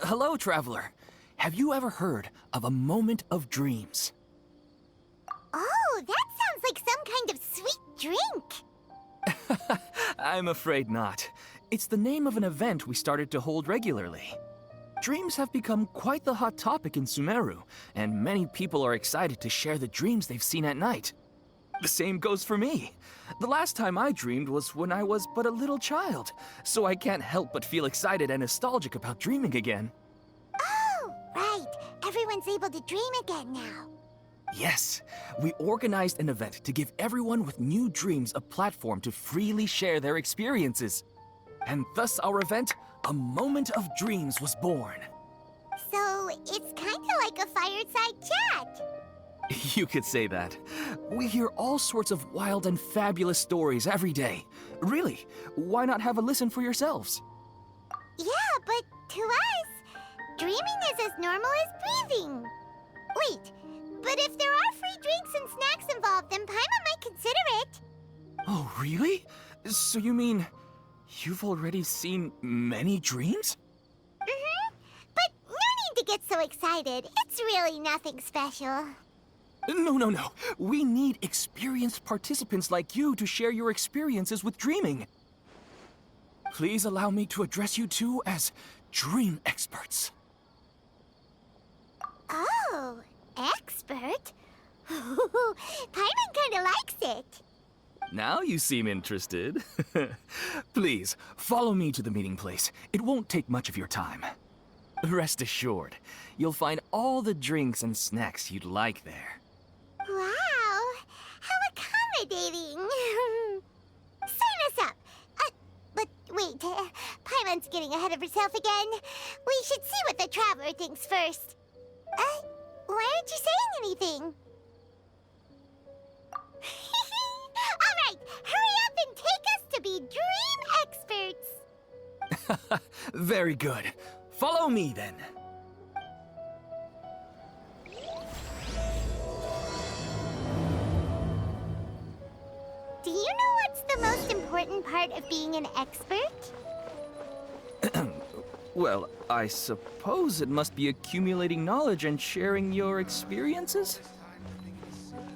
Hello, traveler. Have you ever heard of a moment of dreams? Oh, that sounds like some kind of sweet drink. I'm afraid not. It's the name of an event we started to hold regularly. Dreams have become quite the hot topic in Sumeru, and many people are excited to share the dreams they've seen at night. The same goes for me. The last time I dreamed was when I was but a little child, so I can't help but feel excited and nostalgic about dreaming again. Oh, right. Everyone's able to dream again now. Yes, we organized an event to give everyone with new dreams a platform to freely share their experiences. And thus our event, A Moment of Dreams, was born. So, it's kind of like a fireside chat. You could say that. We hear all sorts of wild and fabulous stories every day. Really, why not have a listen for yourselves? Yeah, but to us, dreaming is as normal as breathing. Wait, but if there are free drinks and snacks involved, then Paimon might consider it. Oh, really? So you mean you've already seen many dreams? Mm-hmm. But no need to get so excited. It's really nothing special. No. We need experienced participants like you to share your experiences with dreaming. Please allow me to address you two as dream experts. Oh, expert? Paimon kinda likes it. Now you seem interested. Please, follow me to the meeting place. It won't take much of your time. Rest assured, you'll find all the drinks and snacks you'd like there. Wow, how accommodating. Sign us up. But wait, Paimon's getting ahead of herself again. We should see what the traveler thinks first. Why aren't you saying anything? All right, hurry up and take us to be dream experts. Very good. Follow me then. Do you know what's the most important part of being an expert? Well, I suppose it must be accumulating knowledge and sharing your experiences?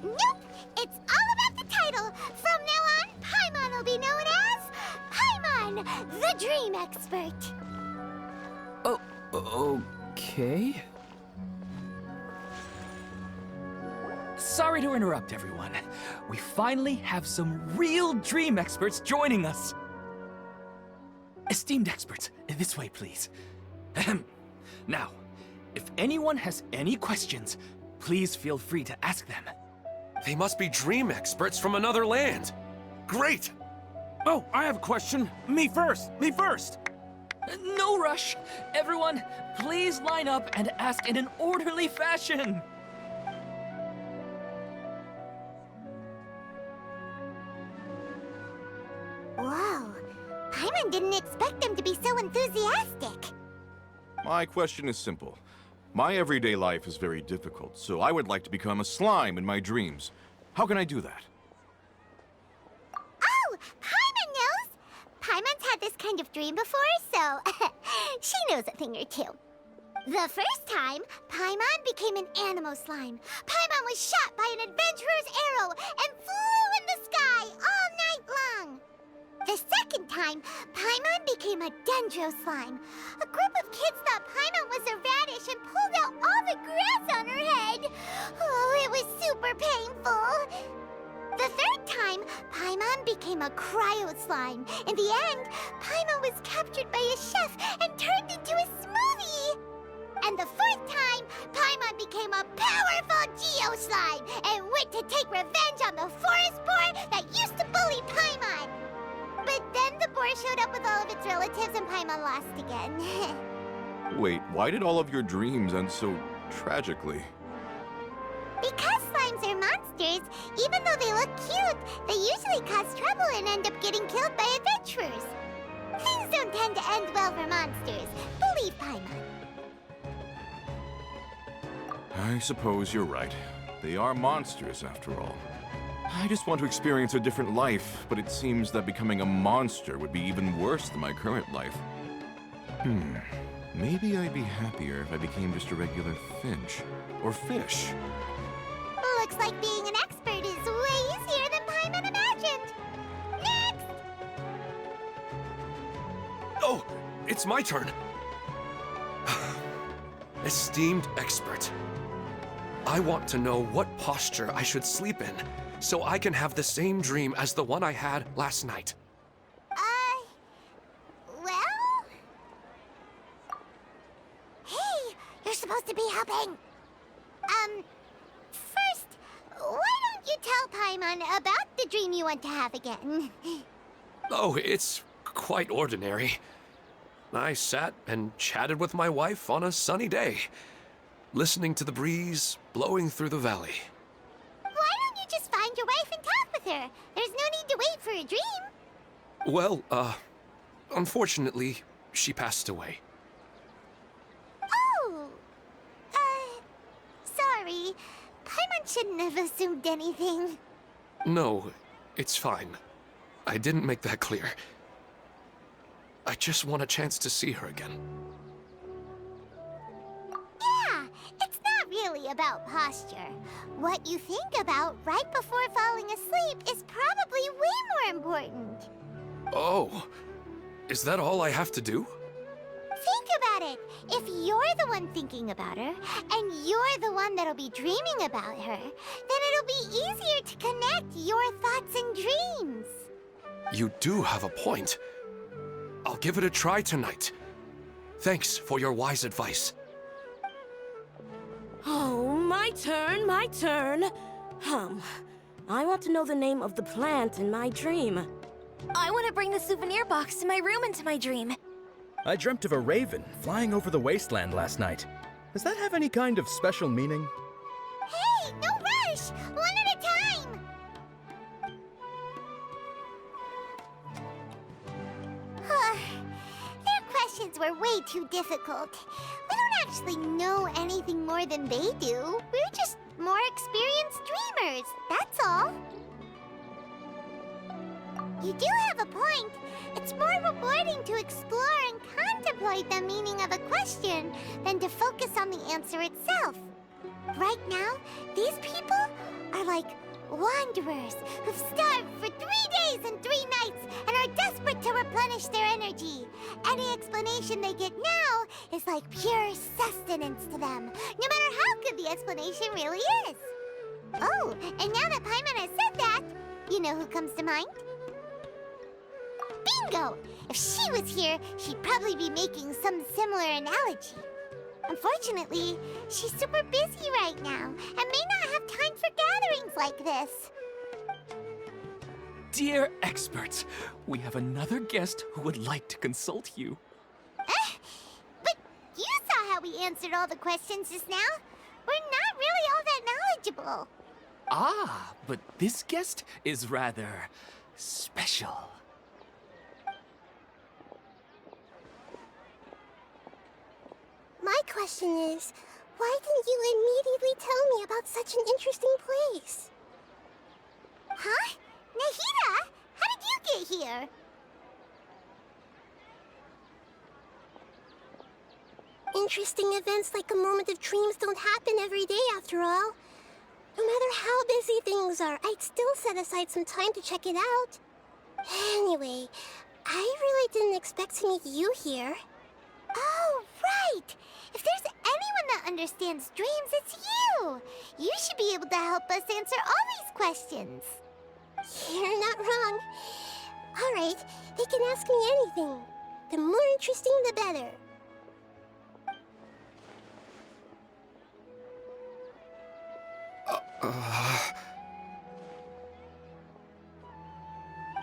Nope! It's all about the title! From now on, Paimon will be known as Paimon, the Dream Expert! Oh, okay. Sorry to interrupt, everyone. We finally have some real dream experts joining us. Esteemed experts, this way, please. Ahem. Now, if anyone has any questions, please feel free to ask them. They must be dream experts from another land. Great! Oh, I have a question. Me first! Me first! No rush. Everyone, please line up and ask in an orderly fashion. Whoa, Paimon didn't expect them to be so enthusiastic. My question is simple. My everyday life is very difficult, so I would like to become a slime in my dreams. How can I do that? Oh, Paimon knows! Paimon's had this kind of dream before, so she knows a thing or two. The first time, Paimon became an animal slime. Paimon was shot by an adventurer's arrow and flew in the sky all night long. The second time, Paimon became a dendro slime. A group of kids thought Paimon was a radish and pulled out all the grass on her head. Oh, it was super painful. The third time, Paimon became a cryo slime. In the end, Paimon was captured by a chef and turned into a smoothie. And the fourth time, Paimon became a powerful geo slime and went to take revenge on the forest boar that used to bully Paimon. But then the boar showed up with all of its relatives and Paimon lost again. Wait, why did all of your dreams end so tragically? Because slimes are monsters, even though they look cute, they usually cause trouble and end up getting killed by adventurers. Things don't tend to end well for monsters. Believe Paimon. I suppose you're right. They are monsters, after all. I just want to experience a different life, but it seems that becoming a monster would be even worse than my current life. Maybe I'd be happier if I became just a regular finch. Or fish. Looks like being an expert is way easier than Paimon imagined. Next! Oh, it's my turn. Esteemed expert, I want to know what posture I should sleep in so I can have the same dream as the one I had last night. Well? Hey, you're supposed to be helping. First, why don't you tell Paimon about the dream you want to have again? Oh, it's quite ordinary. I sat and chatted with my wife on a sunny day, listening to the breeze blowing through the valley. Why don't you just find your wife and talk with her? There's no need to wait for a dream. Well, unfortunately, she passed away. Oh, sorry. Paimon shouldn't have assumed anything. No, it's fine. I didn't make that clear. I just want a chance to see her again. Yeah, it's not really about posture. What you think about right before falling asleep is probably way more important. Oh, is that all I have to do? Think about it. If you're the one thinking about her, and you're the one that'll be dreaming about her, then it'll be easier to connect your thoughts and dreams. You do have a point. I'll give it a try tonight. Thanks for your wise advice. Oh, my turn, my turn. I want to know the name of the plant in my dream. I want to bring the souvenir box to my room into my dream. I dreamt of a raven flying over the wasteland last night. Does that have any kind of special meaning? Hey, no rush! One at a time! Their questions were way too difficult. We don't actually know anything more than they do. We're just more experienced dreamers, that's all. You do have a point. It's more rewarding to explore and contemplate the meaning of a question than to focus on the answer itself. Right now, these people are like wanderers who've starved for 3 days and 3 nights and are desperate to replenish their energy. Any explanation they get now is like pure sustenance to them, no matter how good the explanation really is. Oh, and now that Paimon has said that, you know who comes to mind? Bingo! If she was here, she'd probably be making some similar analogy. Unfortunately, she's super busy right now and may not have time for gatherings like this. Dear experts, we have another guest who would like to consult you. But you saw how we answered all the questions just now. We're not really all that knowledgeable. Ah, but this guest is rather special. My question is, why didn't you immediately tell me about such an interesting place? Huh? Nahida, how did you get here? Interesting events like a moment of dreams don't happen every day after all. No matter how busy things are, I'd still set aside some time to check it out. Anyway, I really didn't expect to meet you here. Oh, right! If there's anyone that understands dreams, it's you! You should be able to help us answer all these questions. You're not wrong. All right, they can ask me anything. The more interesting, the better.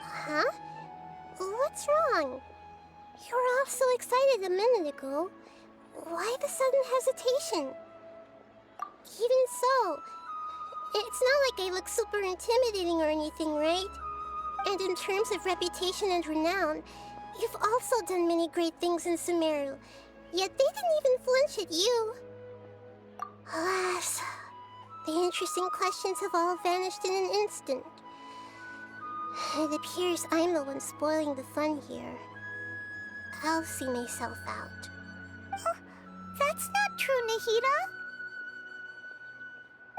Huh? What's wrong? You were all so excited a minute ago. Why the sudden hesitation? Even so, it's not like I look super intimidating or anything, right? And in terms of reputation and renown, you've also done many great things in Sumeru, yet they didn't even flinch at you. Alas, the interesting questions have all vanished in an instant. It appears I'm the one spoiling the fun here. I'll see myself out. true, Nahida?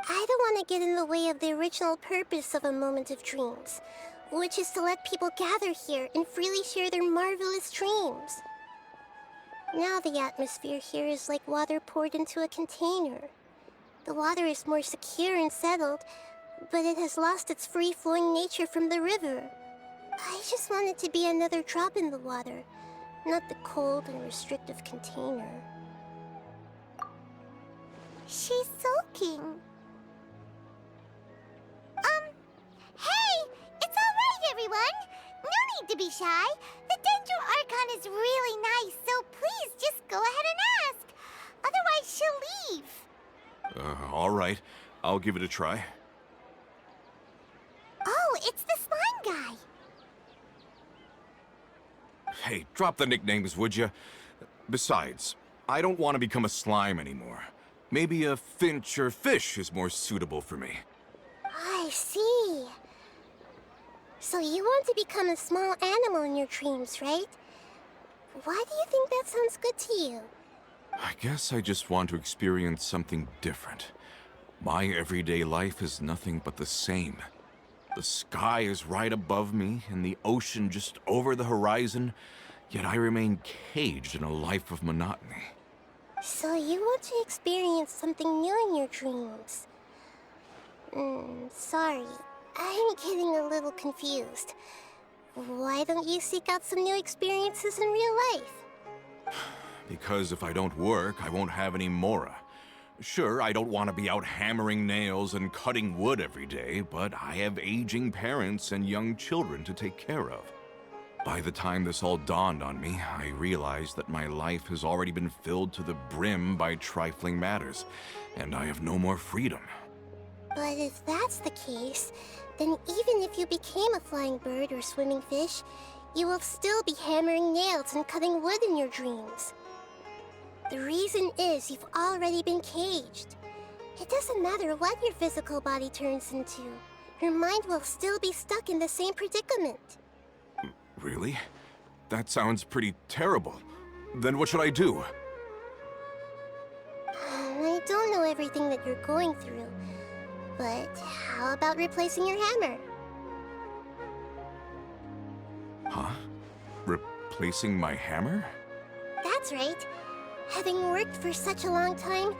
I don't want to get in the way of the original purpose of a moment of dreams, which is to let people gather here and freely share their marvelous dreams. Now the atmosphere here is like water poured into a container. The water is more secure and settled, but it has lost its free-flowing nature from the river. I just want it to be another drop in the water, not the cold and restrictive container. She's sulking. Hey! It's alright, everyone! No need to be shy. The Dendro Archon is really nice, so please just go ahead and ask. Otherwise, she'll leave. All right. I'll give it a try. Oh, it's the slime guy. Hey, drop the nicknames, would you? Besides, I don't want to become a slime anymore. Maybe a finch or fish is more suitable for me. I see. So you want to become a small animal in your dreams, right? Why do you think that sounds good to you? I guess I just want to experience something different. My everyday life is nothing but the same. The sky is right above me, and the ocean just over the horizon, yet I remain caged in a life of monotony. So you want to experience something new in your dreams? Sorry. I'm getting a little confused. Why don't you seek out some new experiences in real life? Because if I don't work, I won't have any mora. Sure, I don't want to be out hammering nails and cutting wood every day, but I have aging parents and young children to take care of. By the time this all dawned on me, I realized that my life has already been filled to the brim by trifling matters, and I have no more freedom. But if that's the case, then even if you became a flying bird or swimming fish, you will still be hammering nails and cutting wood in your dreams. The reason is you've already been caged. It doesn't matter what your physical body turns into. Your mind will still be stuck in the same predicament. Really? That sounds pretty terrible. Then what should I do? I don't know everything that you're going through, but how about replacing your hammer? Huh? Replacing my hammer? That's right. Having worked for such a long time,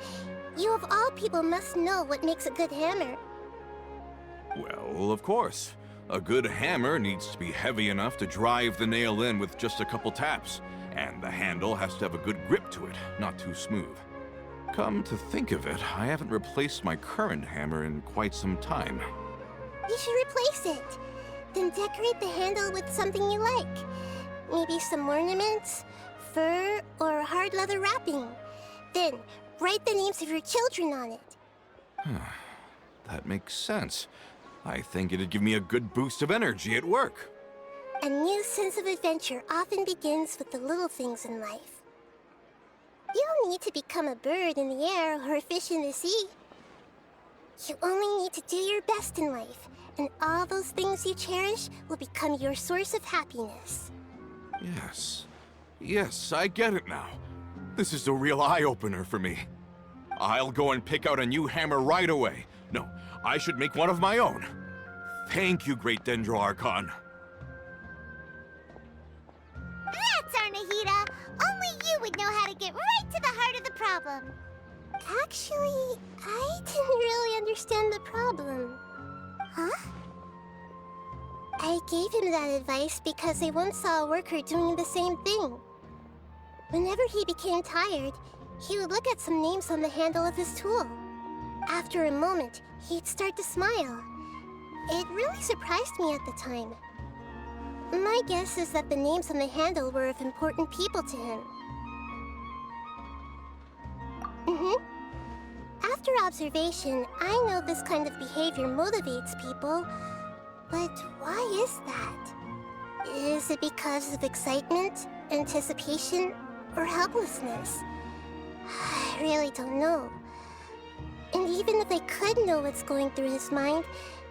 you of all people must know what makes a good hammer. Well, of course. A good hammer needs to be heavy enough to drive the nail in with just a couple taps, and the handle has to have a good grip to it, not too smooth. Come to think of it, I haven't replaced my current hammer in quite some time. You should replace it. Then decorate the handle with something you like. Maybe some ornaments, fur, or hard leather wrapping. Then, write the names of your children on it. That makes sense. I think it'd give me a good boost of energy at work. A new sense of adventure often begins with the little things in life. You don't need to become a bird in the air or a fish in the sea. You only need to do your best in life, and all those things you cherish will become your source of happiness. Yes, I get it now. This is a real eye-opener for me. I'll go and pick out a new hammer right away. No, I should make one of my own. Thank you, Great Dendro Archon. That's our Nahida. Only you would know how to get right to the heart of the problem. Actually, I didn't really understand the problem. Huh? I gave him that advice because I once saw a worker doing the same thing. Whenever he became tired, he would look at some names on the handle of his tool. After a moment, he'd start to smile. It really surprised me at the time. My guess is that the names on the handle were of important people to him. After observation, I know this kind of behavior motivates people. But why is that? Is it because of excitement, anticipation, or helplessness? I really don't know. And even if I could know what's going through his mind,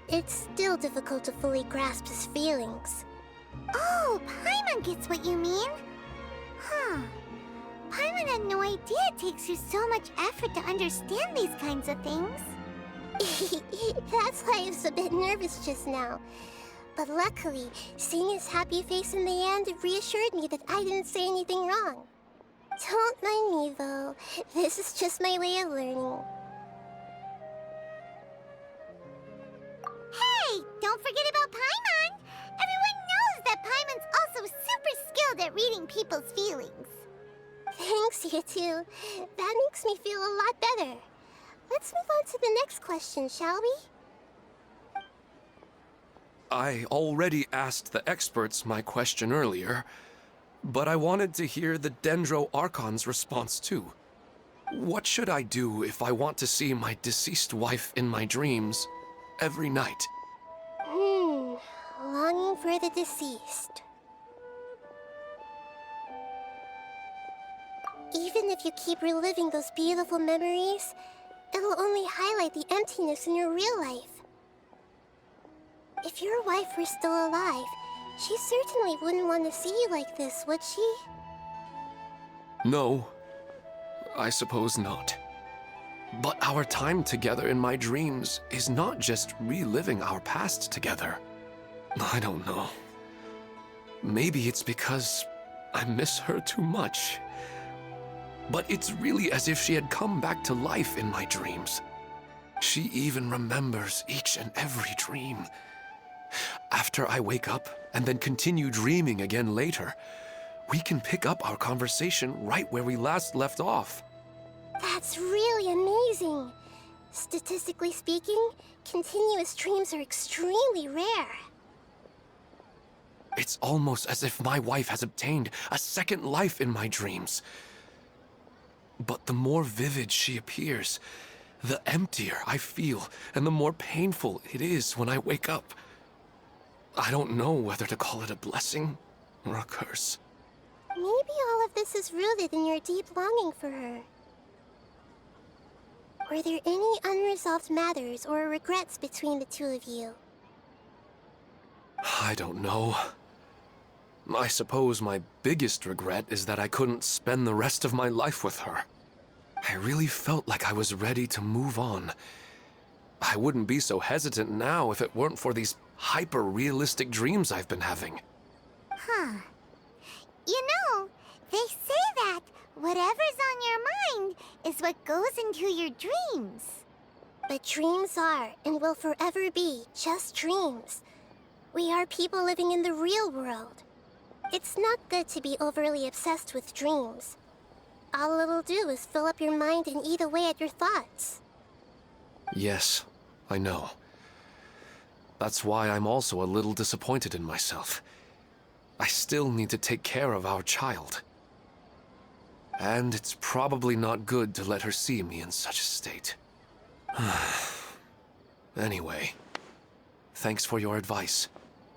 it's still difficult to fully grasp his feelings. Oh, Paimon gets what you mean. Huh. Paimon had no idea it takes you so much effort to understand these kinds of things. That's why I was a bit nervous just now. But luckily, seeing his happy face in the end reassured me that I didn't say anything wrong. Don't mind me, though. This is just my way of learning. Hey, don't forget about Paimon! Everyone knows that Paimon's also super skilled at reading people's feelings. Thanks, you two. That makes me feel a lot better. Let's move on to the next question, shall we? I already asked the experts my question earlier, but I wanted to hear the Dendro Archon's response too. What should I do if I want to see my deceased wife in my dreams every night? Longing for the deceased. Even if you keep reliving those beautiful memories, it'll only highlight the emptiness in your real life. If your wife were still alive, she certainly wouldn't want to see you like this, would she? No, I suppose not. But our time together in my dreams is not just reliving our past together. I don't know. Maybe it's because I miss her too much. But it's really as if she had come back to life in my dreams. She even remembers each and every dream. After I wake up and then continue dreaming again later, we can pick up our conversation right where we last left off. That's really amazing. Statistically speaking, continuous dreams are extremely rare. It's almost as if my wife has obtained a second life in my dreams. But the more vivid she appears, the emptier I feel, and the more painful it is when I wake up. I don't know whether to call it a blessing or a curse. Maybe all of this is rooted in your deep longing for her. Were there any unresolved matters or regrets between the two of you? I don't know. I suppose my biggest regret is that I couldn't spend the rest of my life with her. I really felt like I was ready to move on. I wouldn't be so hesitant now if it weren't for these hyper-realistic dreams I've been having. Huh. You know, they say that whatever's on your mind is what goes into your dreams. But dreams are, and will forever be, just dreams. We are people living in the real world. It's not good to be overly obsessed with dreams. All it'll do is fill up your mind and eat away at your thoughts. Yes, I know. That's why I'm also a little disappointed in myself. I still need to take care of our child. And it's probably not good to let her see me in such a state. Anyway, thanks for your advice,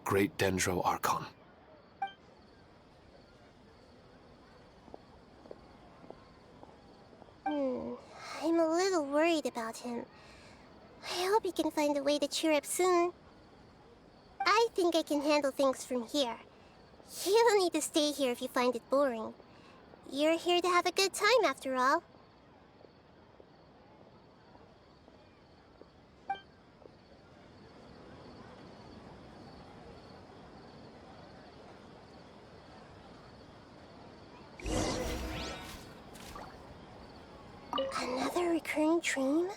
Great Dendro Archon. I'm a little worried about him. I hope he can find a way to cheer up soon. I think I can handle things from here. You don't need to stay here if you find it boring. You're here to have a good time, after all. Another recurring dream?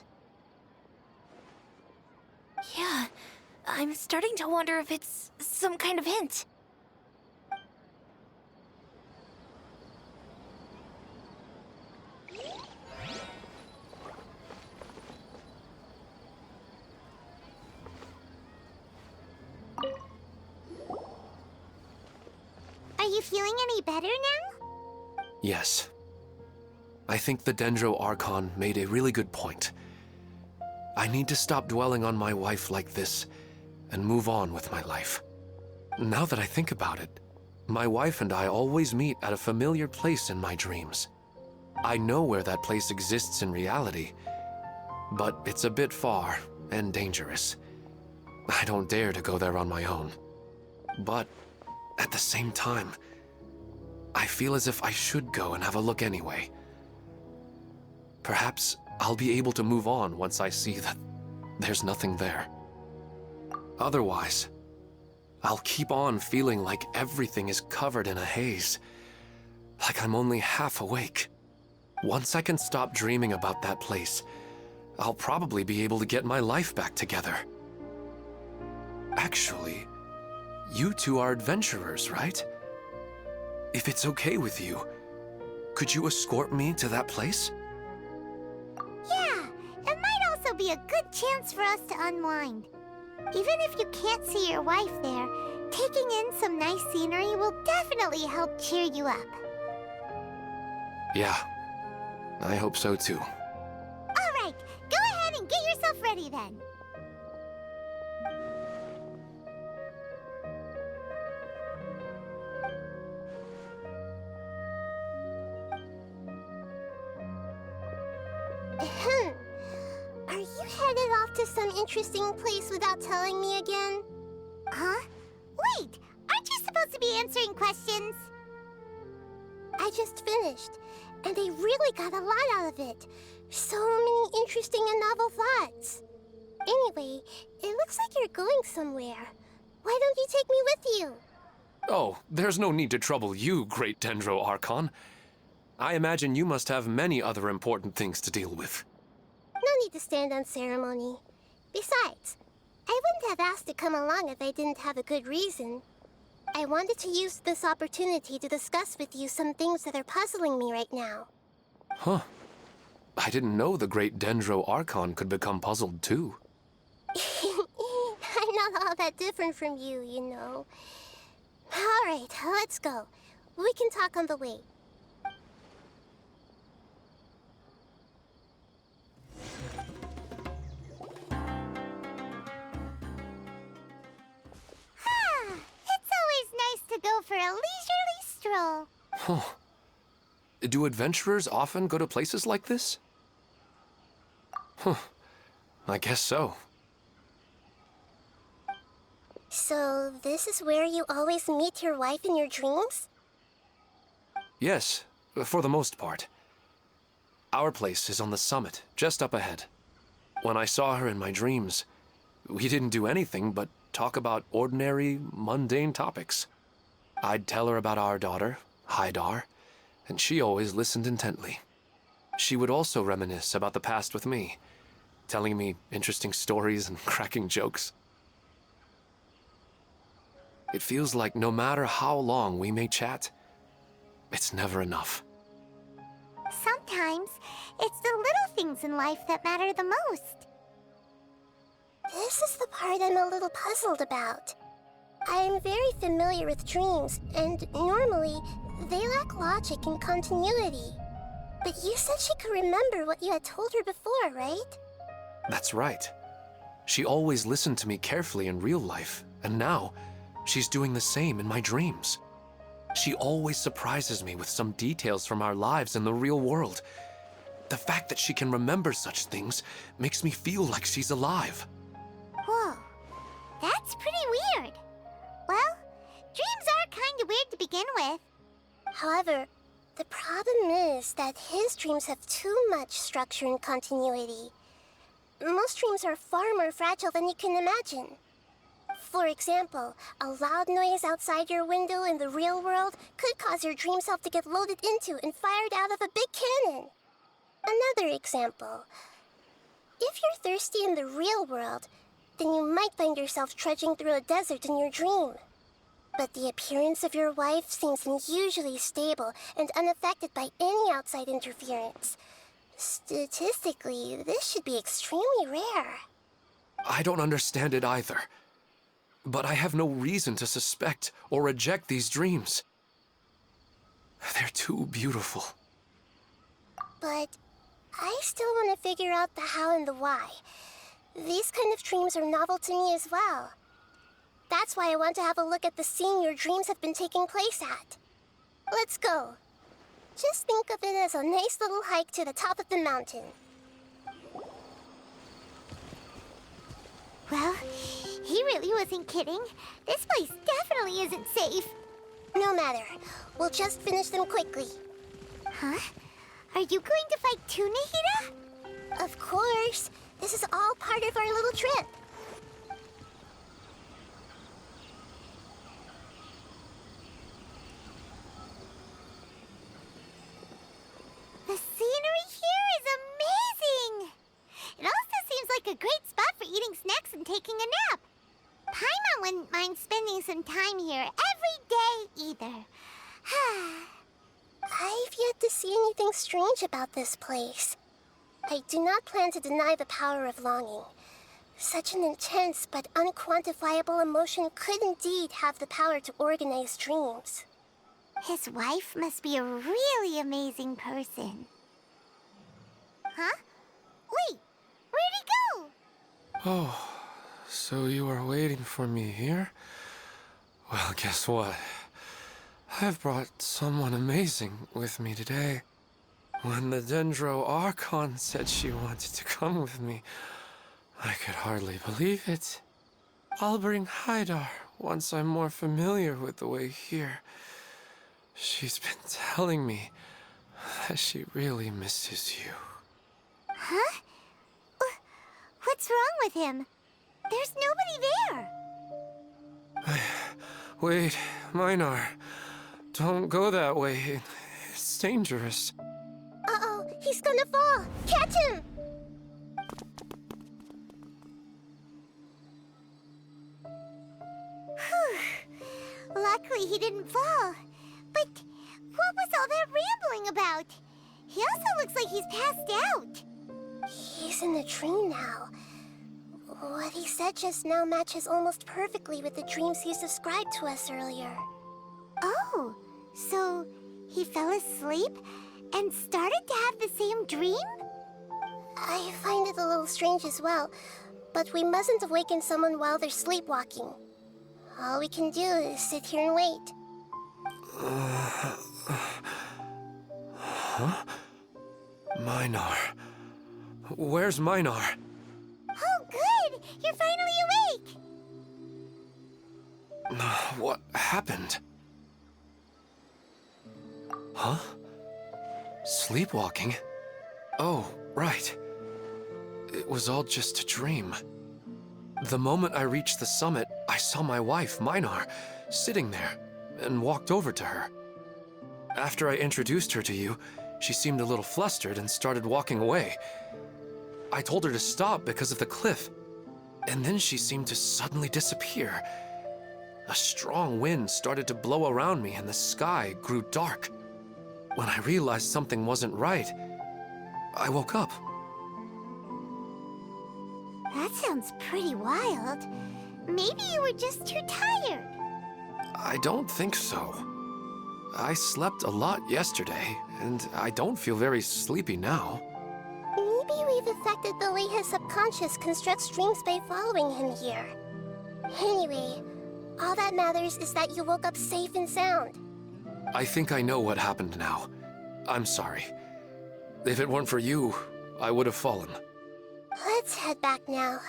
Yeah, I'm starting to wonder if it's some kind of hint. Are you feeling any better now? Yes. I think the Dendro Archon made a really good point. I need to stop dwelling on my wife like this and move on with my life. Now that I think about it, my wife and I always meet at a familiar place in my dreams. I know where that place exists in reality, but it's a bit far and dangerous. I don't dare to go there on my own. But at the same time, I feel as if I should go and have a look anyway. Perhaps I'll be able to move on once I see that there's nothing there. Otherwise, I'll keep on feeling like everything is covered in a haze, like I'm only half awake. Once I can stop dreaming about that place, I'll probably be able to get my life back together. Actually, you two are adventurers, right? If it's okay with you, could you escort me to that place? Yeah, it might also be a good chance for us to unwind. Even if you can't see your wife there, taking in some nice scenery will definitely help cheer you up. Yeah, I hope so too. All right, go ahead and get yourself ready then. Are you headed off to some interesting place without telling me again? Huh? Wait, aren't you supposed to be answering questions? I just finished, and I really got a lot out of it. So many interesting and novel thoughts. Anyway, it looks like you're going somewhere. Why don't you take me with you? Oh, there's no need to trouble you, Great Dendro Archon. I imagine you must have many other important things to deal with. No need to stand on ceremony. Besides, I wouldn't have asked to come along if I didn't have a good reason. I wanted to use this opportunity to discuss with you some things that are puzzling me right now. Huh. I didn't know the Great Dendro Archon could become puzzled too. I'm not all that different from you, you know. All right, let's go. We can talk on the way. It's always nice to go for a leisurely stroll. Huh. Do adventurers often go to places like this? Huh. I guess so. So, this is where you always meet your wife in your dreams? Yes, for the most part. Our place is on the summit, just up ahead. When I saw her in my dreams, we didn't do anything but talk about ordinary, mundane topics. I'd tell her about our daughter, Haidar, and she always listened intently. She would also reminisce about the past with me, telling me interesting stories and cracking jokes. It feels like no matter how long we may chat, it's never enough. Sometimes, it's the little things in life that matter the most. This is the part I'm a little puzzled about. I'm very familiar with dreams, and normally, they lack logic and continuity. But you said she could remember what you had told her before, right? That's right. She always listened to me carefully in real life, and now, she's doing the same in my dreams. She always surprises me with some details from our lives in the real world. The fact that she can remember such things makes me feel like she's alive. Whoa, that's pretty weird. Well, dreams are kind of weird to begin with. However, the problem is that his dreams have too much structure and continuity. Most dreams are far more fragile than you can imagine. For example, a loud noise outside your window in the real world could cause your dream self to get loaded into and fired out of a big cannon. Another example. If you're thirsty in the real world, then you might find yourself trudging through a desert in your dream. But the appearance of your wife seems unusually stable and unaffected by any outside interference. Statistically, this should be extremely rare. I don't understand it either. But I have no reason to suspect or reject these dreams. They're too beautiful. But I still want to figure out the how and the why. These kind of dreams are novel to me as well. That's why I want to have a look at the scene your dreams have been taking place at. Let's go. Just think of it as a nice little hike to the top of the mountain. Well, he really wasn't kidding. This place definitely isn't safe. No matter. We'll just finish them quickly. Huh? Are you going to fight too, Nahida? Of course. This is all part of our little trip. The scenery here is amazing! It also seems like a great spot for eating snacks and taking a nap. Paimon wouldn't mind spending some time here every day either. I've yet to see anything strange about this place. I do not plan to deny the power of longing. Such an intense but unquantifiable emotion could indeed have the power to organize dreams. His wife must be a really amazing person. Huh? Wait, where'd he go? Oh, so you are waiting for me here? Well, guess what? I've brought someone amazing with me today. When the Dendro Archon said she wanted to come with me, I could hardly believe it. I'll bring Haidar once I'm more familiar with the way here. She's been telling me that she really misses you. Huh? What's wrong with him? There's nobody there. Wait, Minar. Don't go that way. It's dangerous. Uh-oh, he's gonna fall! Catch him! Whew. Luckily he didn't fall. But what was all that rambling about? He also looks like he's passed out. He's in a dream now. What he said just now matches almost perfectly with the dreams he's described to us earlier. Oh, so he fell asleep and started to have the same dream? I find it a little strange as well, but we mustn't awaken someone while they're sleepwalking. All we can do is sit here and wait. Huh? Minar. Where's Minar? Oh, good! You're finally awake! What happened? Huh? Sleepwalking? Oh, right. It was all just a dream. The moment I reached the summit, I saw my wife, Minar, sitting there, and walked over to her. After I introduced her to you, she seemed a little flustered and started walking away. I told her to stop because of the cliff, and then she seemed to suddenly disappear. A strong wind started to blow around me and the sky grew dark. When I realized something wasn't right, I woke up. That sounds pretty wild. Maybe you were just too tired. I don't think so. I slept a lot yesterday, and I don't feel very sleepy now. Maybe we've affected the way his subconscious constructs dreams by following him here. Anyway, all that matters is that you woke up safe and sound. I think I know what happened now. I'm sorry. If it weren't for you, I would have fallen. Let's head back now.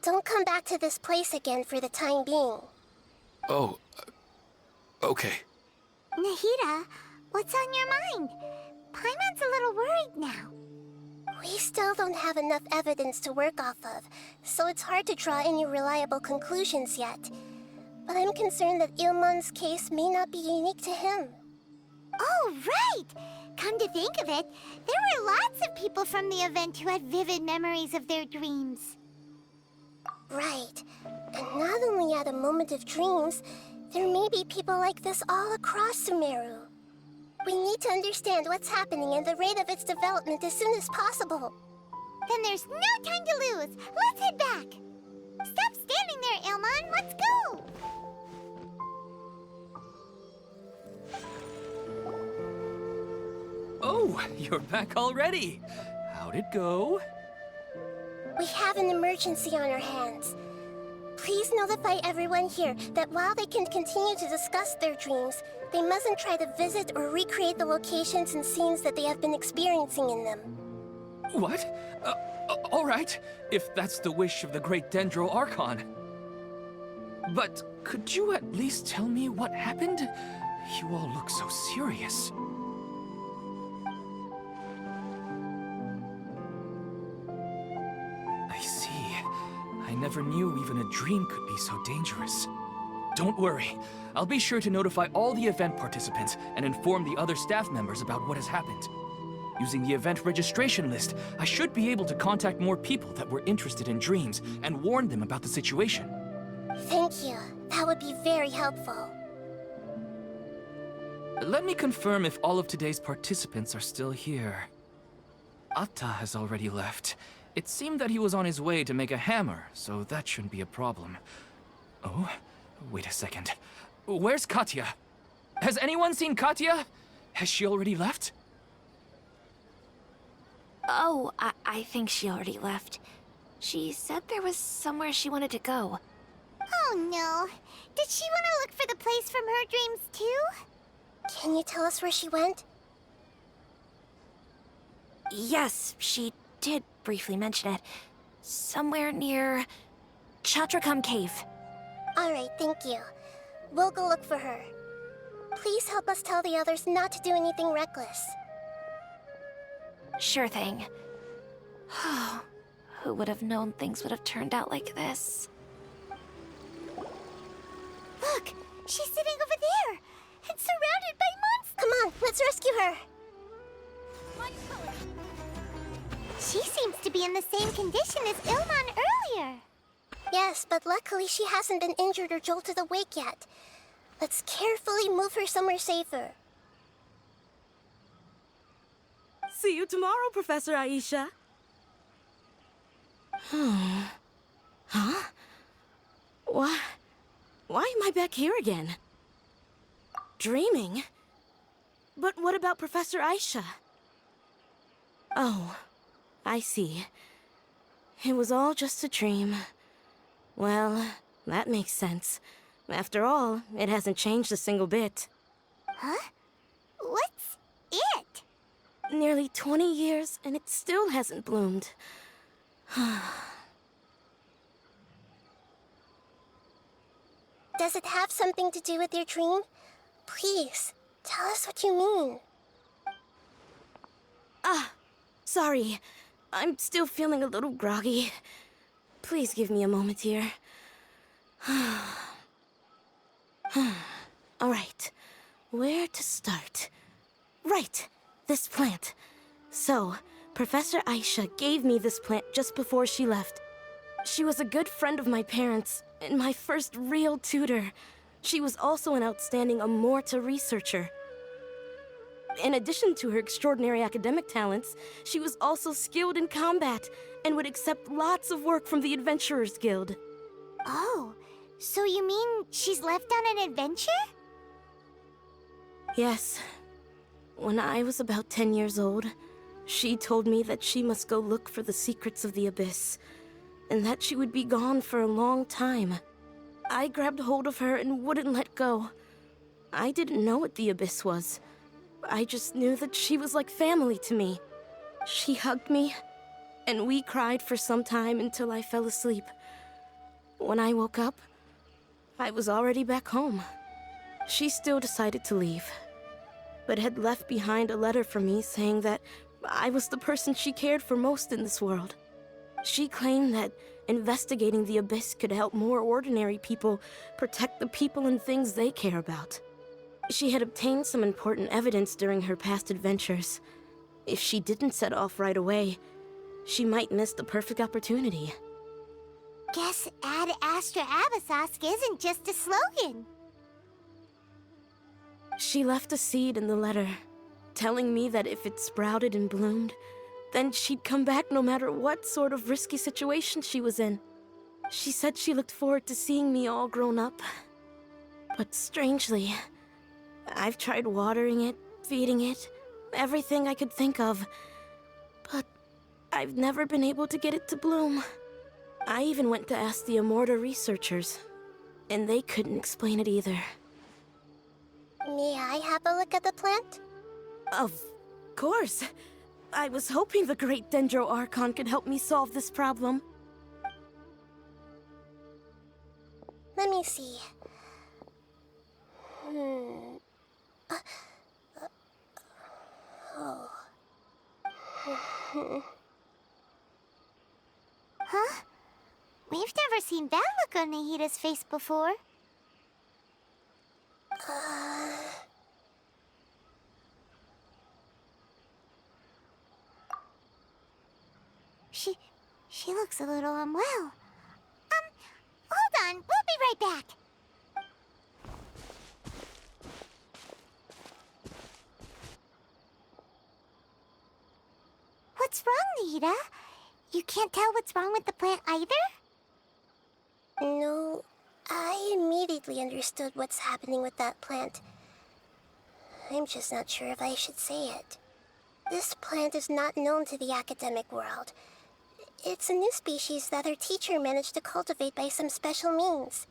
Don't come back to this place again for the time being. Oh, okay. Nahida, what's on your mind? Paimon's a little worried now. We still don't have enough evidence to work off of, so it's hard to draw any reliable conclusions yet. But I'm concerned that Ilman's case may not be unique to him. Oh, right! Come to think of it, there were lots of people from the event who had vivid memories of their dreams. Right. And not only at a moment of dreams, there may be people like this all across Sumeru. We need to understand what's happening and the rate of its development as soon as possible. Then there's no time to lose. Let's head back. Stop standing there, Ilman. Let's go. Oh, you're back already. How'd it go? We have an emergency on our hands. Please notify everyone here that while they can continue to discuss their dreams, they mustn't try to visit or recreate the locations and scenes that they have been experiencing in them. What? All right, if that's the wish of the great Dendro Archon. But could you at least tell me what happened? You all look so serious. I never knew even a dream could be so dangerous. Don't worry. I'll be sure to notify all the event participants and inform the other staff members about what has happened. Using the event registration list, I should be able to contact more people that were interested in dreams and warn them about the situation. Thank you. That would be very helpful. Let me confirm if all of today's participants are still here. Atta has already left. It seemed that he was on his way to make a hammer, so that shouldn't be a problem. Oh, wait a second. Where's Kathya? Has anyone seen Kathya? Has she already left? Oh, I think she already left. She said there was somewhere she wanted to go. Oh no. Did she want to look for the place from her dreams too? Can you tell us where she went? Yes, she did briefly mention it. Somewhere near Chatrakam Cave. Alright, thank you. We'll go look for her. Please help us tell the others not to do anything reckless. Sure thing. Who would have known things would have turned out like this? Look, she's sitting over there and surrounded by monsters. Come on, let's rescue her. She seems to be in the same condition as Ilman earlier. Yes, but luckily she hasn't been injured or jolted awake yet. Let's carefully move her somewhere safer. See you tomorrow, Professor Aisha. Huh? Why am I back here again? Dreaming? But what about Professor Aisha? Oh, I see. It was all just a dream. Well, that makes sense. After all, it hasn't changed a single bit. Huh? What's it? Nearly 20 years, and it still hasn't bloomed. Does it have something to do with your dream? Please, tell us what you mean. Sorry. I'm still feeling a little groggy. Please give me a moment here. Alright, where to start? Right, this plant. So, Professor Aisha gave me this plant just before she left. She was a good friend of my parents, and my first real tutor. She was also an outstanding Amorta researcher. In addition to her extraordinary academic talents, she was also skilled in combat and would accept lots of work from the Adventurers Guild. Oh, so you mean she's left on an adventure? Yes. When I was about 10 years old, she told me that she must go look for the secrets of the Abyss, and that she would be gone for a long time. I grabbed hold of her and wouldn't let go. I didn't know what the Abyss was. I just knew that she was like family to me. She hugged me, and we cried for some time until I fell asleep. When I woke up, I was already back home. She still decided to leave, but had left behind a letter for me saying that I was the person she cared for most in this world. She claimed that investigating the Abyss could help more ordinary people protect the people and things they care about. She had obtained some important evidence during her past adventures. If she didn't set off right away, she might miss the perfect opportunity. Guess Ad Astra Abyssosque isn't just a slogan. She left a seed in the letter, telling me that if it sprouted and bloomed, then she'd come back no matter what sort of risky situation she was in. She said she looked forward to seeing me all grown up. But strangely, I've tried watering it, feeding it, everything I could think of. But I've never been able to get it to bloom. I even went to ask the Amorta researchers, and they couldn't explain it either. May I have a look at the plant? Of course. I was hoping the great Dendro Archon could help me solve this problem. Let me see. Huh? We've seen that look on Nahida's face before. She looks a little unwell. Hold on, we'll be right back. What's wrong, Nahida? You can't tell what's wrong with the plant either? No, I immediately understood what's happening with that plant. I'm just not sure if I should say it. This plant is not known to the academic world. It's a new species that our teacher managed to cultivate by some special means.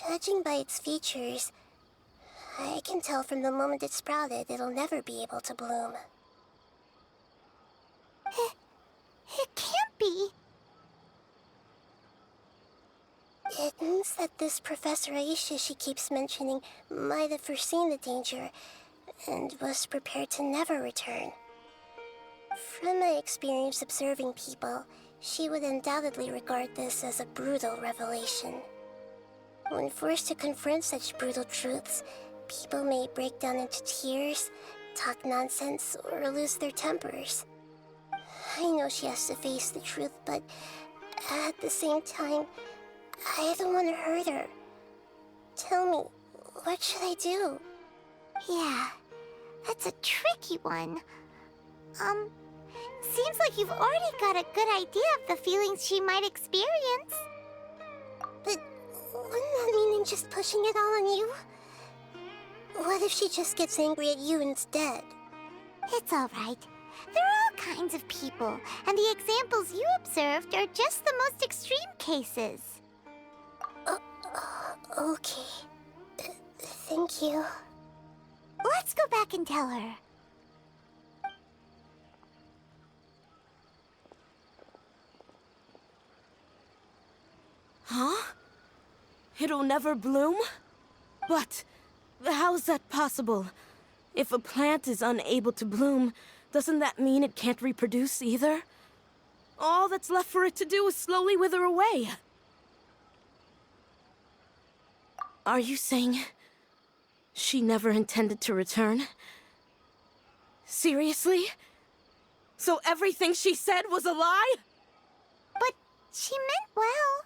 Judging by its features, I can tell from the moment it sprouted it'll never be able to bloom. It can't be. It means that this Professor Aisha she keeps mentioning might have foreseen the danger and was prepared to never return. From my experience observing people, she would undoubtedly regard this as a brutal revelation. When forced to confront such brutal truths, people may break down into tears, talk nonsense, or lose their tempers. I know she has to face the truth, but at the same time, I don't want to hurt her. Tell me, what should I do? Yeah, that's a tricky one. Seems like you've already got a good idea of the feelings she might experience. But wouldn't that mean I'm just pushing it all on you? What if she just gets angry at you instead? It's all right. There are all kinds of people, and the examples you observed are just the most extreme cases. Okay. Thank you. Let's go back and tell her. Huh? It'll never bloom? But how's that possible? If a plant is unable to bloom, doesn't that mean it can't reproduce either? All that's left for it to do is slowly wither away. Are you saying she never intended to return? Seriously? So everything she said was a lie? But she meant well.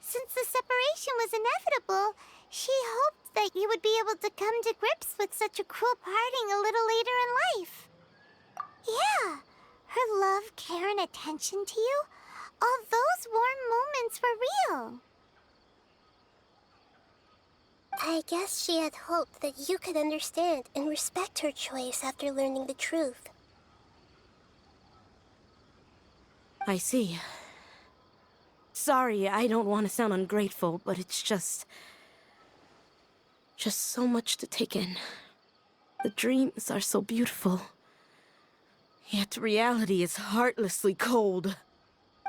Since the separation was inevitable, she hoped that you would be able to come to grips with such a cruel parting a little later in life. Yeah, her love, care, and attention to you, all those warm moments were real. I guess she had hoped that you could understand and respect her choice after learning the truth. I see. Sorry, I don't want to sound ungrateful, but it's just so much to take in. The dreams are so beautiful. Yet reality is heartlessly cold.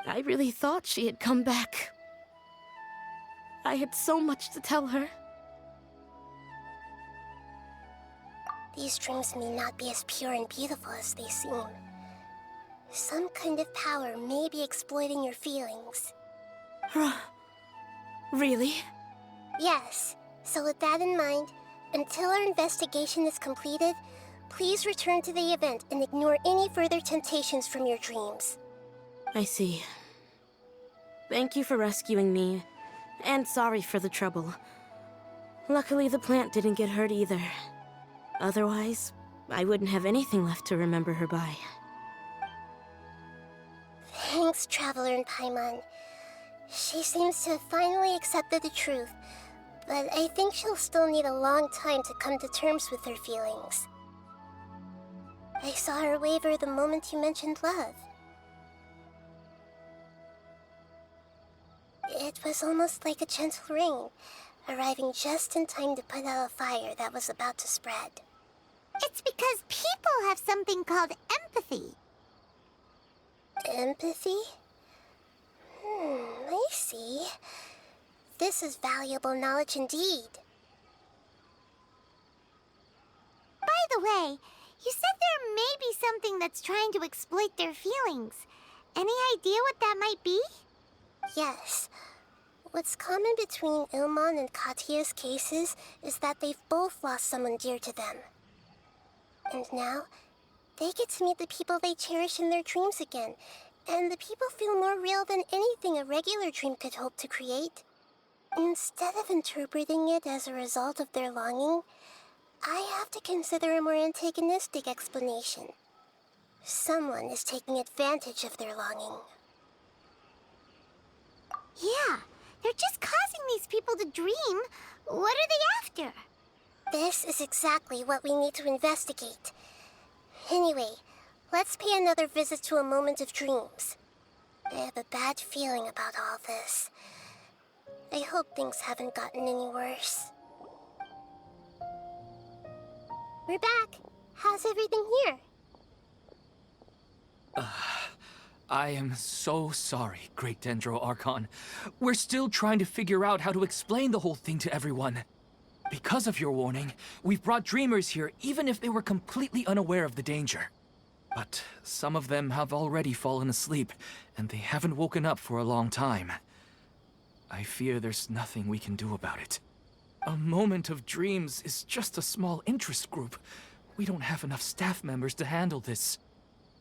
I really thought she had come back. I had so much to tell her. These dreams may not be as pure and beautiful as they seem. Some kind of power may be exploiting your feelings. Really? Yes. So with that in mind, until our investigation is completed, please return to the event and ignore any further temptations from your dreams. I see. Thank you for rescuing me, and sorry for the trouble. Luckily, the plant didn't get hurt either. Otherwise, I wouldn't have anything left to remember her by. Thanks, Traveler and Paimon. She seems to have finally accepted the truth, but I think she'll still need a long time to come to terms with her feelings. I saw her waver the moment you mentioned love. It was almost like a gentle rain, arriving just in time to put out a fire that was about to spread. It's because people have something called empathy. Empathy? I see. This is valuable knowledge indeed. By the way, you said there may be something that's trying to exploit their feelings. Any idea what that might be? Yes. What's common between Ilman and Kathya's cases is that they've both lost someone dear to them. And now, they get to meet the people they cherish in their dreams again, and the people feel more real than anything a regular dream could hope to create. Instead of interpreting it as a result of their longing, I have to consider a more antagonistic explanation. Someone is taking advantage of their longing. Yeah, they're just causing these people to dream. What are they after? This is exactly what we need to investigate. Anyway, let's pay another visit to a moment of dreams. I have a bad feeling about all this. I hope things haven't gotten any worse. We're back. How's everything here? I am so sorry, Great Dendro Archon. We're still trying to figure out how to explain the whole thing to everyone. Because of your warning, we've brought dreamers here even if they were completely unaware of the danger. But some of them have already fallen asleep, and they haven't woken up for a long time. I fear there's nothing we can do about it. A moment of dreams is just a small interest group. We don't have enough staff members to handle this.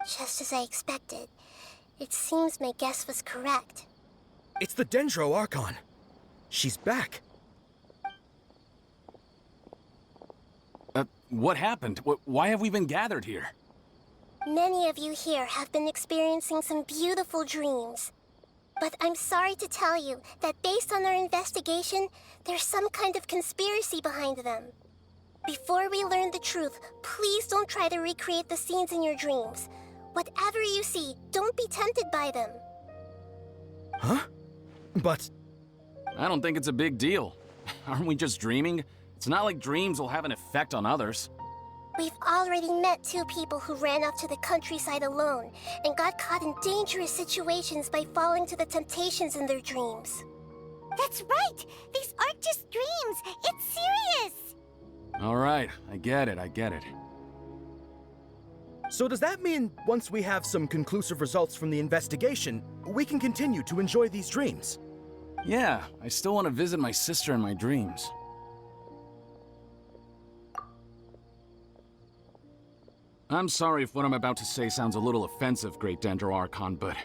Just as I expected. It seems my guess was correct. It's the Dendro Archon. She's back. What happened? Why have we been gathered here? Many of you here have been experiencing some beautiful dreams. But I'm sorry to tell you that based on our investigation, there's some kind of conspiracy behind them. Before we learn the truth, please don't try to recreate the scenes in your dreams. Whatever you see, don't be tempted by them. Huh? But... I don't think it's a big deal. Aren't we just dreaming? It's not like dreams will have an effect on others. We've already met 2 people who ran off to the countryside alone and got caught in dangerous situations by falling to the temptations in their dreams. That's right! These aren't just dreams! It's serious! All right, I get it. so does that mean once we have some conclusive results from the investigation, we can continue to enjoy these dreams? Yeah, I still want to visit my sister in my dreams. I'm sorry if what I'm about to say sounds a little offensive, Great Dendro Archon, but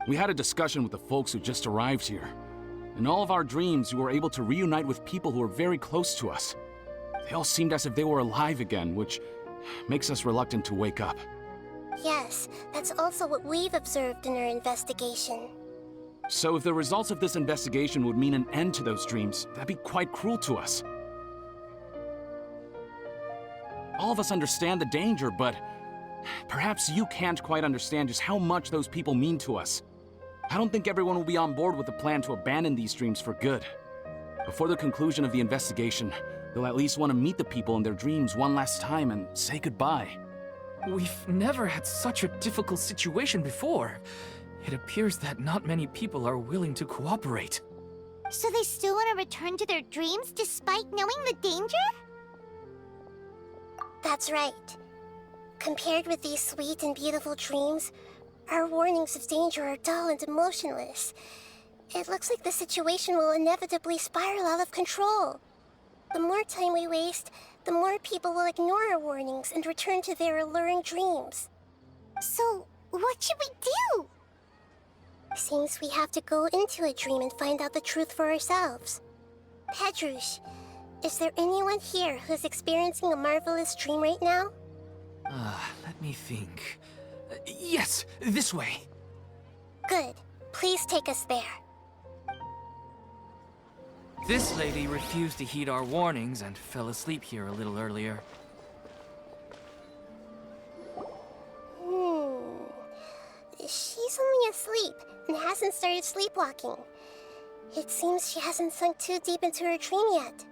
we had a discussion with the folks who just arrived here. In all of our dreams, we were able to reunite with people who were very close to us. They all seemed as if they were alive again, which makes us reluctant to wake up. Yes, that's also what we've observed in our investigation. So if the results of this investigation would mean an end to those dreams, that'd be quite cruel to us. All of us understand the danger, but perhaps you can't quite understand just how much those people mean to us. I don't think everyone will be on board with the plan to abandon these dreams for good. Before the conclusion of the investigation, they'll at least want to meet the people in their dreams one last time and say goodbye. We've never had such a difficult situation before. It appears that not many people are willing to cooperate. So they still want to return to their dreams despite knowing the danger? That's right. Compared with these sweet and beautiful dreams, our warnings of danger are dull and emotionless. It looks like the situation will inevitably spiral out of control. The more time we waste, the more people will ignore our warnings and return to their alluring dreams. So, what should we do? Seems we have to go into a dream and find out the truth for ourselves. Pedrush, is there anyone here who's experiencing a marvelous dream right now? Let me think. Yes, this way. Good. Please take us there. This lady refused to heed our warnings and fell asleep here a little earlier. She's only asleep and hasn't started sleepwalking. It seems she hasn't sunk too deep into her dream yet.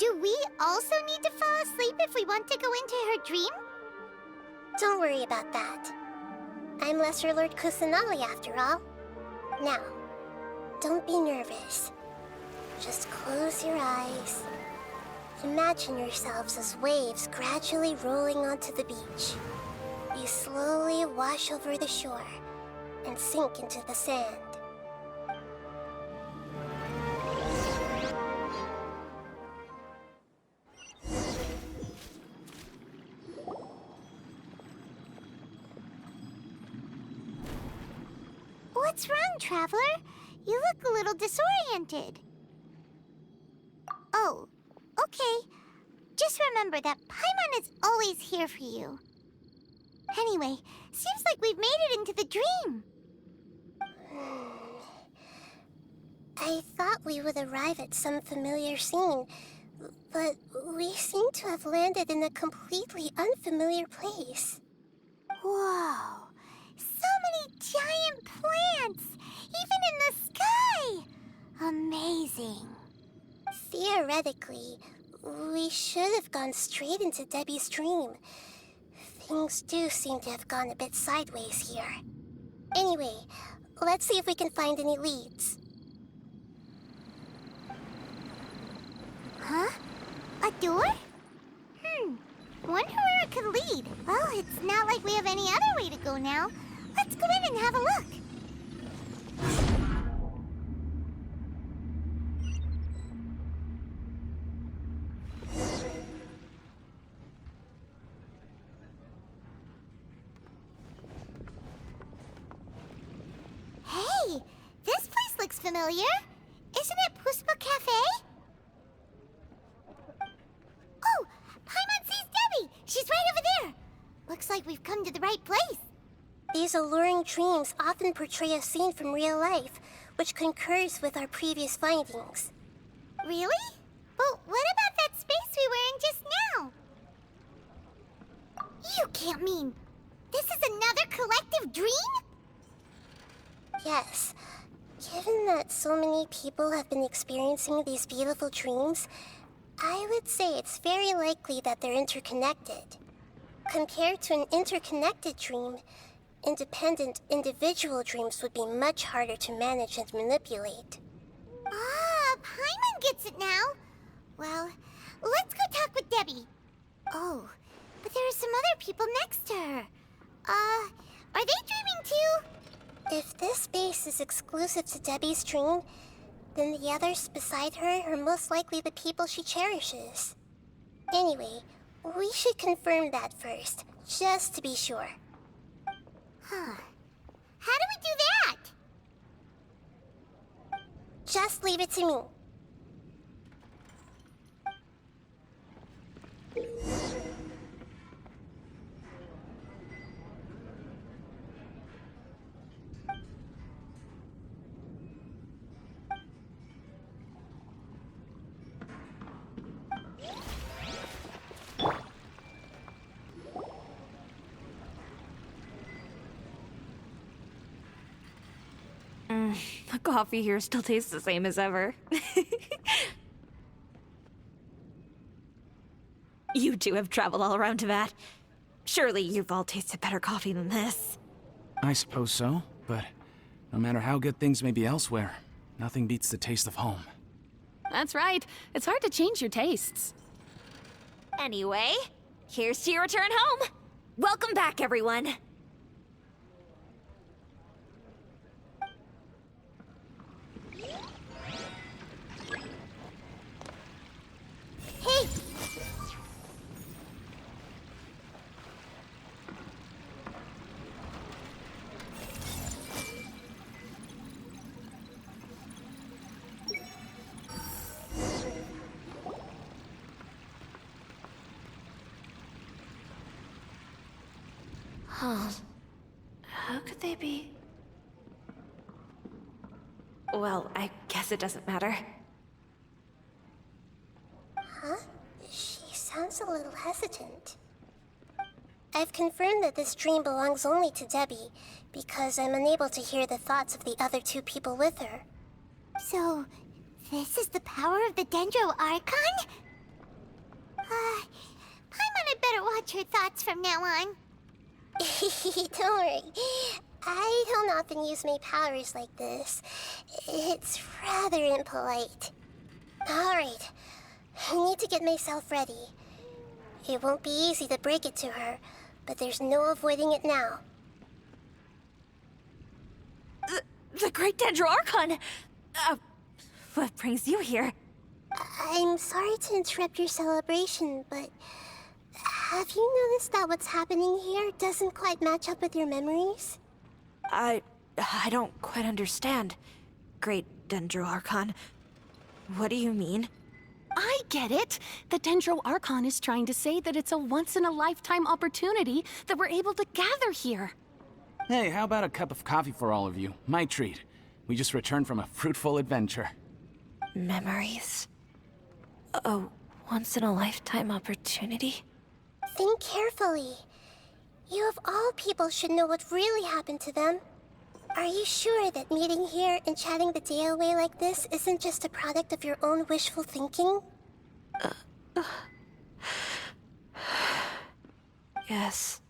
Do we also need to fall asleep if we want to go into her dream? Don't worry about that. I'm Lesser Lord Kusanali after all. Now, don't be nervous. Just close your eyes. Imagine yourselves as waves gradually rolling onto the beach. You slowly wash over the shore and sink into the sand. What's wrong, Traveler? You look a little disoriented. Oh, okay. Just remember that Paimon is always here for you. Anyway, seems like we've made it into the dream. I thought we would arrive at some familiar scene, but we seem to have landed in a completely unfamiliar place. Whoa! So many giant plants! Even in the sky! Amazing. Theoretically, we should have gone straight into Debbi's dream. Things do seem to have gone a bit sideways here. Anyway, let's see if we can find any leads. Huh? A door? Wonder where it could lead. Well, it's not like we have any other way to go now. Let's go in and have a look. Hey, this place looks familiar. Isn't it Puspa Cafe? Oh, Paimon sees Debbi! She's right over there! Looks like we've come to the right place. These alluring dreams often portray a scene from real life, which concurs with our previous findings. Really? But what about that space we were in just now? You can't mean this is another collective dream? Yes. Given that so many people have been experiencing these beautiful dreams, I would say it's very likely that they're interconnected. Compared to an interconnected dream, independent individual dreams would be much harder to manage and manipulate. Ah, Paimon gets it now. Well, let's go talk with Debbi. Oh, but there are some other people next to her. Are they dreaming too? If this space is exclusive to Debbi's dream, then the others beside her are most likely the people she cherishes. Anyway, we should confirm that first, just to be sure. Huh. How do we do that? Just leave it to me. The coffee here still tastes the same as ever. You two have traveled all around Tibet. Surely you've all tasted better coffee than this. I suppose so, but no matter how good things may be elsewhere, nothing beats the taste of home. That's right. It's hard to change your tastes. Anyway, here's to your return home. Welcome back, everyone. Hey! Huh. How could they be? Well, I guess it doesn't matter. Huh? She sounds a little hesitant. I've confirmed that this dream belongs only to Debbi, because I'm unable to hear the thoughts of the other two people with her. So, this is the power of the Dendro Archon? Paimon had better watch her thoughts from now on. Don't worry. I don't often use my powers like this. It's rather impolite. Alright, I need to get myself ready. It won't be easy to break it to her, but there's no avoiding it now. The Great Dendro Archon! What brings you here? I'm sorry to interrupt your celebration, but have you noticed that what's happening here doesn't quite match up with your memories? I don't quite understand, Great Dendro Archon. What do you mean? I get it. The Dendro Archon is trying to say that it's a once-in-a-lifetime opportunity that we're able to gather here. Hey, how about a cup of coffee for all of you? My treat. We just returned from a fruitful adventure. Memories. A once-in-a-lifetime opportunity? Think carefully. You of all people should know what really happened to them. Are you sure that meeting here and chatting the day away like this isn't just a product of your own wishful thinking? Yes.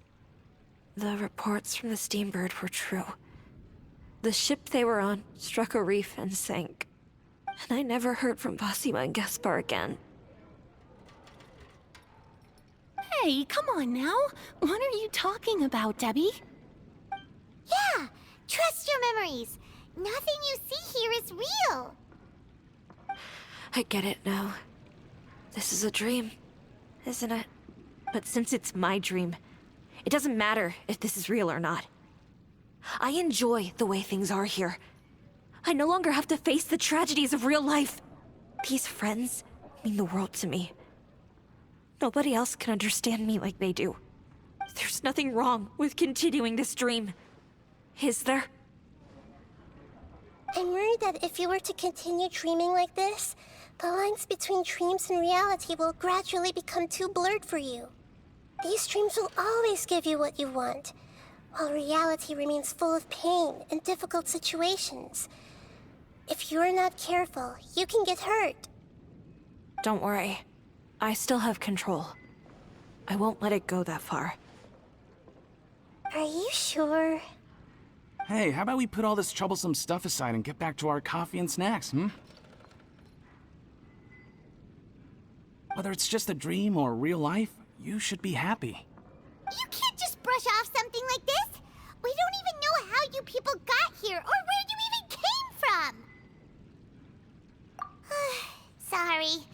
The reports from the Steambird were true. The ship they were on struck a reef and sank. And I never heard from Basima and Gaspar again. Hey, come on now. What are you talking about, Debbi? Yeah, trust your memories. Nothing you see here is real. I get it now. This is a dream, isn't it? But since it's my dream, it doesn't matter if this is real or not. I enjoy the way things are here. I no longer have to face the tragedies of real life. These friends mean the world to me. Nobody else can understand me like they do. There's nothing wrong with continuing this dream. Is there? I'm worried that if you were to continue dreaming like this, the lines between dreams and reality will gradually become too blurred for you. These dreams will always give you what you want, while reality remains full of pain and difficult situations. If you're not careful, you can get hurt. Don't worry. I still have control. I won't let it go that far. Are you sure? Hey, how about we put all this troublesome stuff aside and get back to our coffee and snacks, hmm? Whether it's just a dream or real life, you should be happy. You can't just brush off something like this. We don't even know how you people got here or where you even came from. Sorry.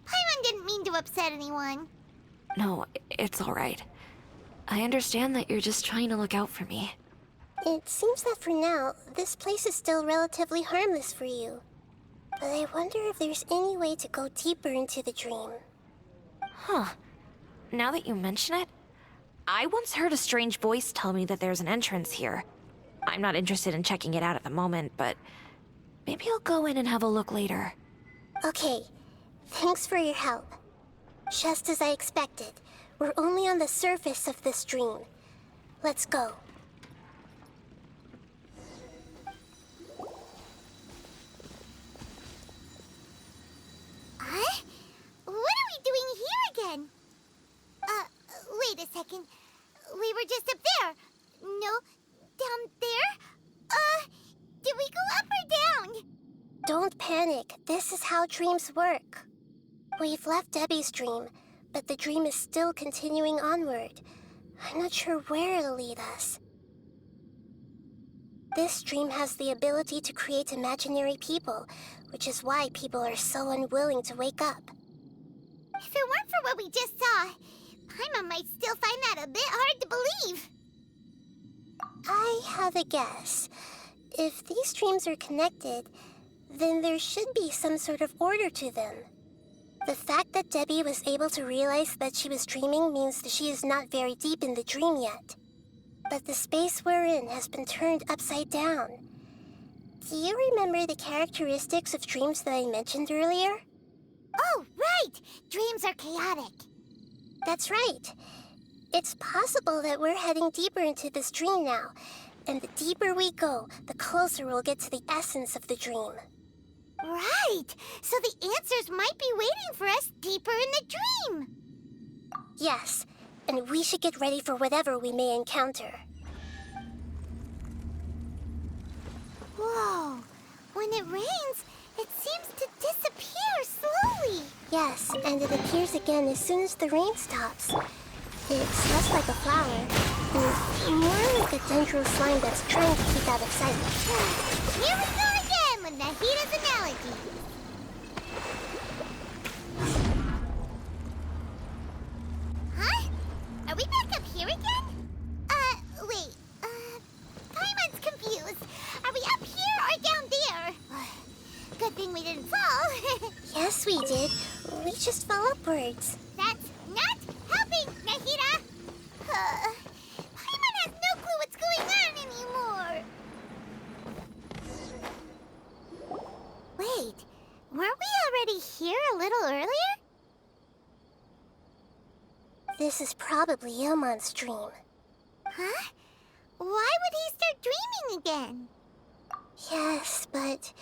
Paimon didn't mean to upset anyone. No, it's all right. I understand that you're just trying to look out for me. It seems that for now, this place is still relatively harmless for you. But I wonder if there's any way to go deeper into the dream. Huh. Now that you mention it, I once heard a strange voice tell me that there's an entrance here. I'm not interested in checking it out at the moment, but maybe I'll go in and have a look later. Okay, thanks for your help. Just as I expected, we're only on the surface of this dream. Let's go. Huh? What are we doing here again? Wait a second. We were just up there. No, down there? Did we go up or down? Don't panic. This is how dreams work. We've left Debbi's dream, but the dream is still continuing onward. I'm not sure where it'll lead us. This dream has the ability to create imaginary people, which is why people are so unwilling to wake up. If it weren't for what we just saw, Paimon might still find that a bit hard to believe. I have a guess. If these dreams are connected, then there should be some sort of order to them. The fact that Debbi was able to realize that she was dreaming means that she is not very deep in the dream yet. But the space we're in has been turned upside down. Do you remember the characteristics of dreams that I mentioned earlier? Oh, right! Dreams are chaotic. That's right. It's possible that we're heading deeper into this dream now, and the deeper we go, the closer we'll get to the essence of the dream. Right! So the answers might be waiting for us deeper in the dream. Yes, and we should get ready for whatever we may encounter. Whoa! When it rains, it seems to disappear slowly. Yes, and it appears again as soon as the rain stops. It's less like a flower, and more like a dendro slime that's trying to keep out of sight. Here we go again with Nahida's analogy. Huh? Are we back up here again? Wait, Paimon's confused. course we did. We just fell upwards. That's not helping, Nahida! Paimon has no clue what's going on anymore! Wait, weren't we already here a little earlier? This is probably Ilman's dream. Huh? Why would he start dreaming again? Yes, but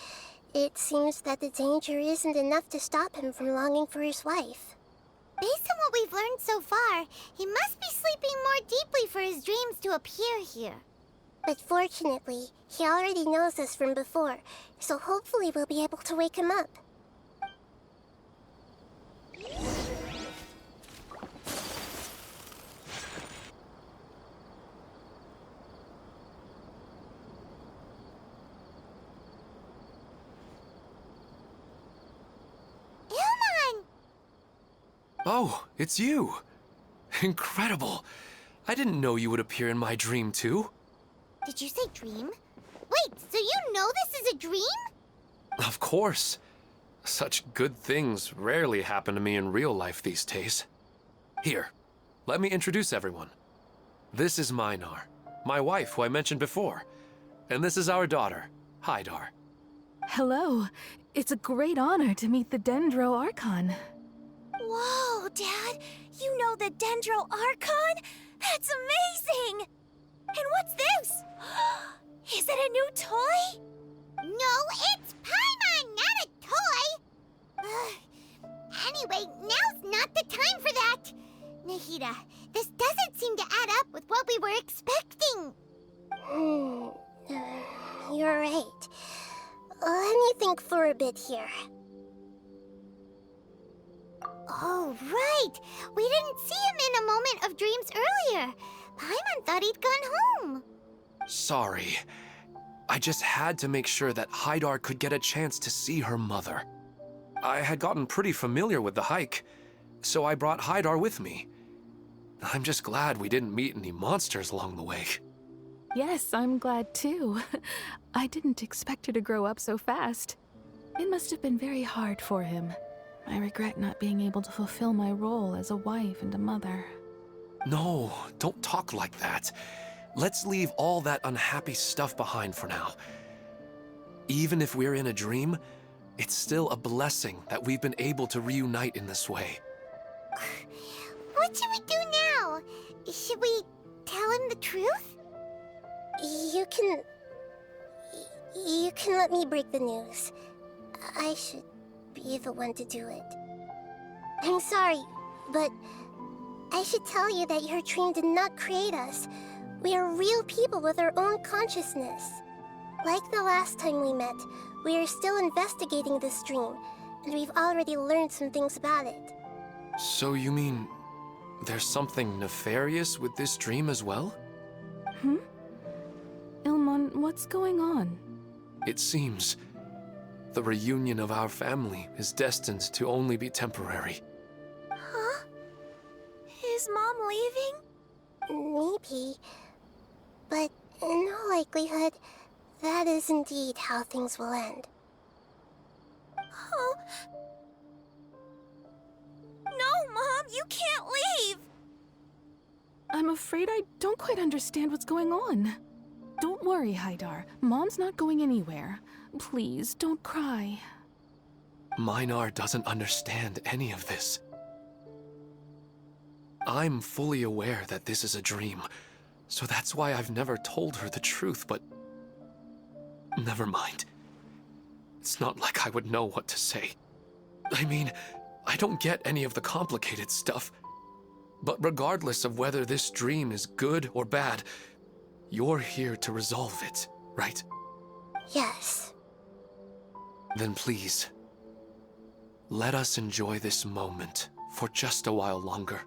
it seems that the danger isn't enough to stop him from longing for his wife. Based on what we've learned so far, he must be sleeping more deeply for his dreams to appear here. But fortunately, he already knows us from before, so hopefully we'll be able to wake him up. Ilman! Oh, it's you! Incredible! I didn't know you would appear in my dream, too. Did you say dream? Wait, so you know this is a dream? Of course. Such good things rarely happen to me in real life these days. Here, let me introduce everyone. This is Minar, my wife who I mentioned before. And this is our daughter, Hydar. Hello. It's a great honor to meet the Dendro Archon. Whoa, Dad! You know the Dendro Archon? That's amazing! And what's this? Is it a new toy? No, it's Paimon, not a toy! Anyway, now's not the time for that! Nahida, this doesn't seem to add up with what we were expecting. You're right. Let me think for a bit here. Oh, right! We didn't see him in a moment of dreams earlier. Paimon thought he'd gone home. Sorry. I just had to make sure that Hydar could get a chance to see her mother. I had gotten pretty familiar with the hike, so I brought Hydar with me. I'm just glad we didn't meet any monsters along the way. Yes, I'm glad too. I didn't expect her to grow up so fast. It must have been very hard for him. I regret not being able to fulfill my role as a wife and a mother. No, don't talk like that. Let's leave all that unhappy stuff behind for now. Even if we're in a dream, it's still a blessing that we've been able to reunite in this way. What should we do now? Should we tell him the truth? You can let me break the news. I should be the one to do it. I'm sorry, but I should tell you that your dream did not create us. We are real people with our own consciousness. Like the last time we met, we are still investigating this dream, and we've already learned some things about it. So you mean there's something nefarious with this dream as well? Ilman, what's going on? It seems the reunion of our family is destined to only be temporary. Huh? Is Mom leaving? Maybe. But in all likelihood, that is indeed how things will end. Oh. No, Mom, you can't leave! I'm afraid I don't quite understand what's going on. Don't worry, Hydar. Mom's not going anywhere. Please, don't cry. Minar doesn't understand any of this. I'm fully aware that this is a dream, so that's why I've never told her the truth, but never mind. It's not like I would know what to say. I mean, I don't get any of the complicated stuff. But regardless of whether this dream is good or bad, you're here to resolve it, right? Yes. Then please, let us enjoy this moment for just a while longer.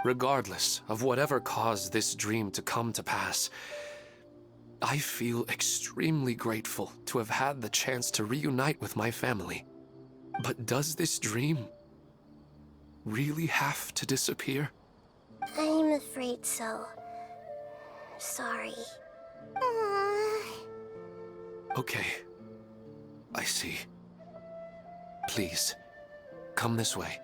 Regardless of whatever caused this dream to come to pass, I feel extremely grateful to have had the chance to reunite with my family. But does this dream really have to disappear? I'm afraid so. Sorry. Okay. I see. Please, Come this way.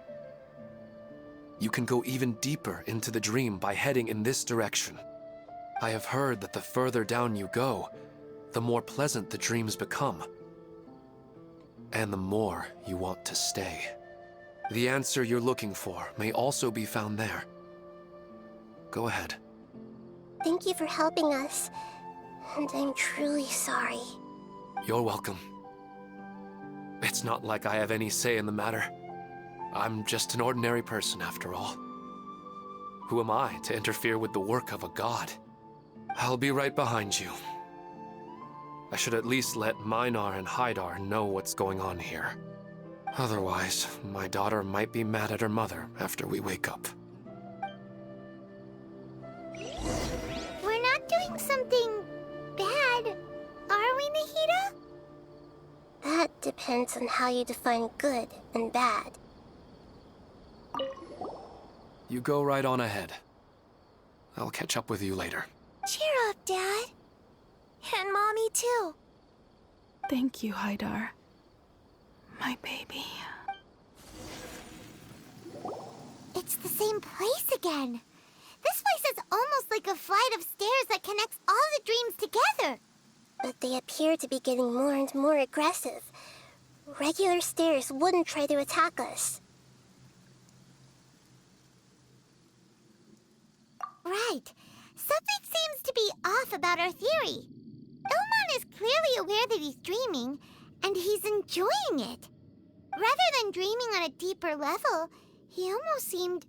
You can go even deeper into the dream by heading in this direction. I have heard that the further down you go, the more pleasant the dreams become. And the more you want to stay. The answer you're looking for may also be found there. Go ahead. Thank you for helping us, and I'm truly sorry. You're welcome. It's not like I have any say in the matter. I'm just an ordinary person, after all. Who am I to interfere with the work of a god? I'll be right behind you. I should at least let Minar and Haidar know what's going on here. Otherwise, my daughter might be mad at her mother after we wake up. We're not doing something bad, are we, Nahida? That depends on how you define good and bad. You go right on ahead. I'll catch up with you later. Cheer up, Dad. And Mommy, too. Thank you, Haidar. My baby. It's the same place again. This place is almost like a flight of stairs that connects all the dreams together. But they appear to be getting more and more aggressive. Regular stairs wouldn't try to attack us. Right. Something seems to be off about our theory. Ilman is clearly aware that he's dreaming, and he's enjoying it. Rather than dreaming on a deeper level, he almost seemed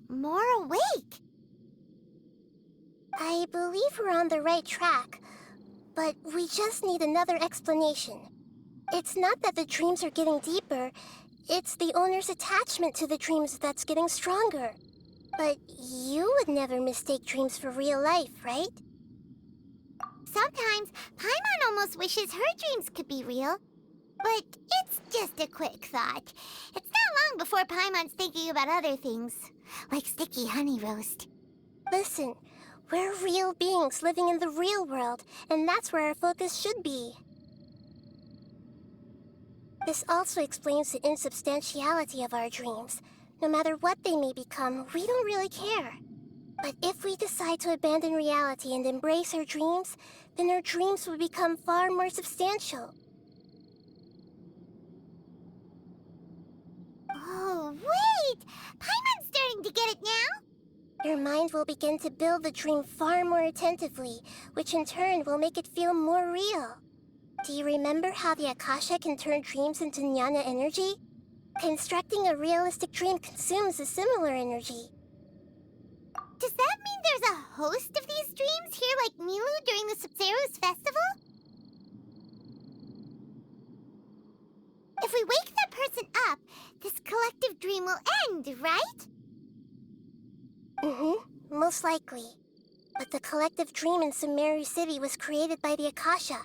more awake. I believe we're on the right track, but we just need another explanation. It's not that the dreams are getting deeper, it's the owner's attachment to the dreams that's getting stronger. But you would never mistake dreams for real life, right? Sometimes, Paimon almost wishes her dreams could be real. But it's just a quick thought. It's not long before Paimon's thinking about other things, like sticky honey roast. Listen, we're real beings living in the real world, and that's where our focus should be. This also explains the insubstantiality of our dreams. No matter what they may become, we don't really care. But if we decide to abandon reality and embrace our dreams, then our dreams will become far more substantial. Oh, wait! Paimon's starting to get it now? Your mind will begin to build the dream far more attentively, which in turn will make it feel more real. Do you remember how the Akasha can turn dreams into jnana energy? Constructing a realistic dream consumes a similar energy. Does that mean there's a host of these dreams here like Milu during the Sumeru's festival? If we wake that person up, this collective dream will end, right? Most likely. But the collective dream in Sumeru City was created by the Akasha,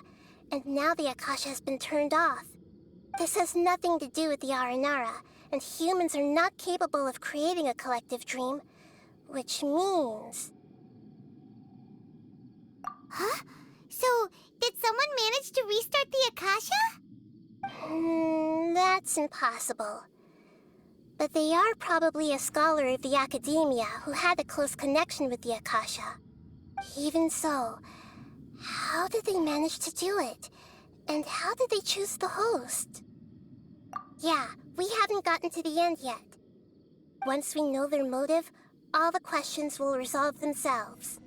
and now the Akasha has been turned off. This has nothing to do with the Aranara, and humans are not capable of creating a collective dream, which means... Huh? So, did someone manage to restart the Akasha? That's impossible. But they are probably a scholar of the academia who had a close connection with the Akasha. Even so, how did they manage to do it? And how did they choose the host? Yeah, we haven't gotten to the end yet. Once we know their motive, all the questions will resolve themselves.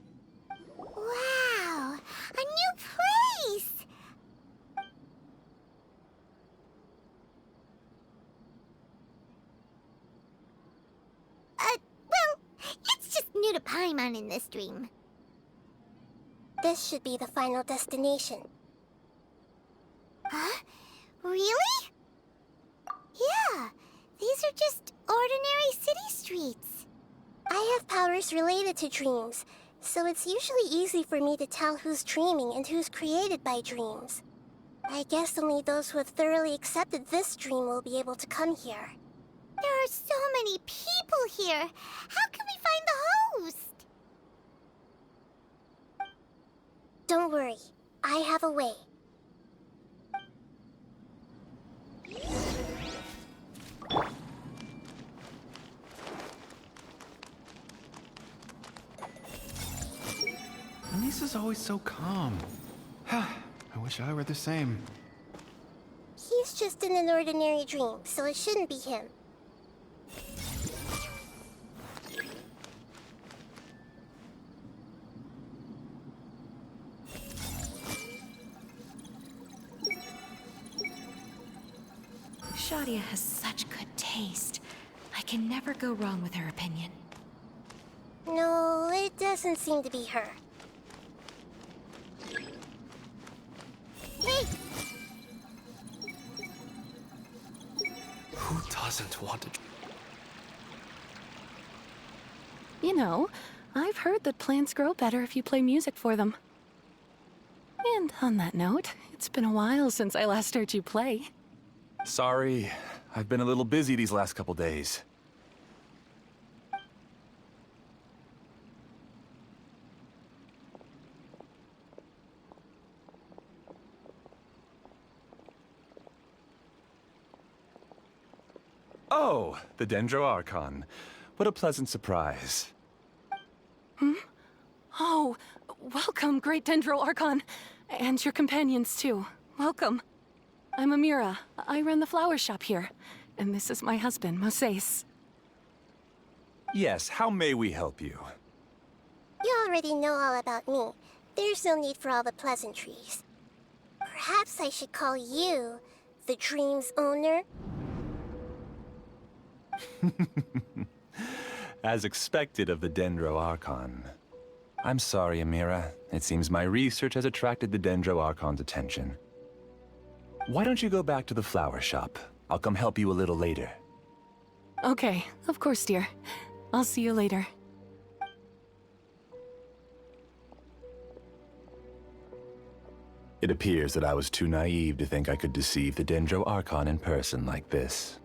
Wow! A new place! Well, it's just new to Paimon in this dream. This should be the final destination. Huh? Really? Yeah, these are just ordinary city streets. I have powers related to dreams, so it's usually easy for me to tell who's dreaming and who's created by dreams. I guess only those who have thoroughly accepted this dream will be able to come here. There are so many people here. How can we find the host? Don't worry, I have a way. is always so calm. I wish I were the same. He's just in an ordinary dream, so it shouldn't be him. Shadia has such good taste. I can never go wrong with her opinion. No, it doesn't seem to be her. Hey! Who doesn't want to... You know, I've heard that plants grow better if you play music for them. And on that note, it's been a while since I last heard you play. Sorry, I've been a little busy these last couple days. Oh, the Dendro Archon. What a pleasant surprise. Oh, welcome, Great Dendro Archon. And your companions, too. Welcome. I'm Amira. I run the flower shop here. And this is my husband, Moses. Yes, how may we help you? You already know all about me. There's no need for all the pleasantries. Perhaps I should call you the dream's owner? As expected of the Dendro Archon. I'm sorry, Amira. It seems my research has attracted the Dendro Archon's attention. Why don't you go back to the flower shop? I'll come help you a little later. Okay, of course, dear. I'll see you later. It appears that I was too naive to think I could deceive the Dendro Archon in person like this.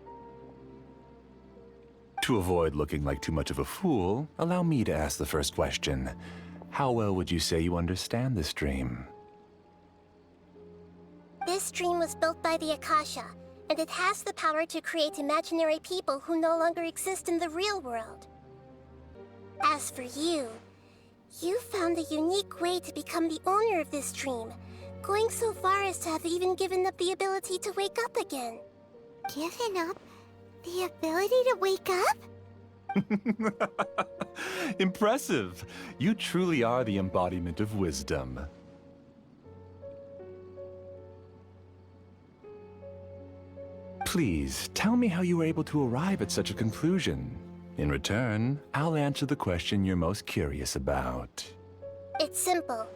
To avoid looking like too much of a fool, allow me to ask the first question. How well would you say you understand this dream? This dream was built by the Akasha, and it has the power to create imaginary people who no longer exist in the real world. As for you, you found a unique way to become the owner of this dream, going so far as to have even given up the ability to wake up again. Given up? The ability to wake up? Impressive! You truly are the embodiment of wisdom. Please, tell me how you were able to arrive at such a conclusion. In return, I'll answer the question you're most curious about. It's simple.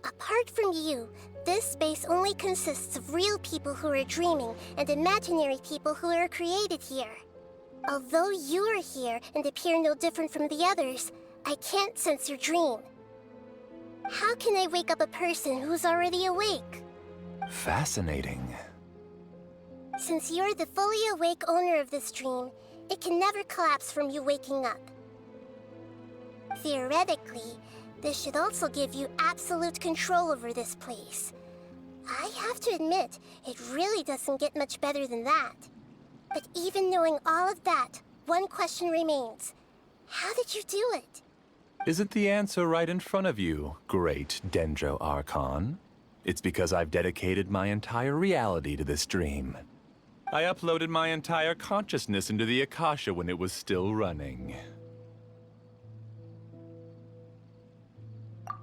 Apart from you, this space only consists of real people who are dreaming and imaginary people who are created here. Although you are here and appear no different from the others, I can't sense your dream. How can I wake up a person who's already awake? Fascinating. Since you're the fully awake owner of this dream, it can never collapse from you waking up. Theoretically, this should also give you absolute control over this place. I have to admit, it really doesn't get much better than that. But even knowing all of that, one question remains. How did you do it? Isn't the answer right in front of you, great Dendro Archon? It's because I've dedicated my entire reality to this dream. I uploaded my entire consciousness into the Akasha when it was still running.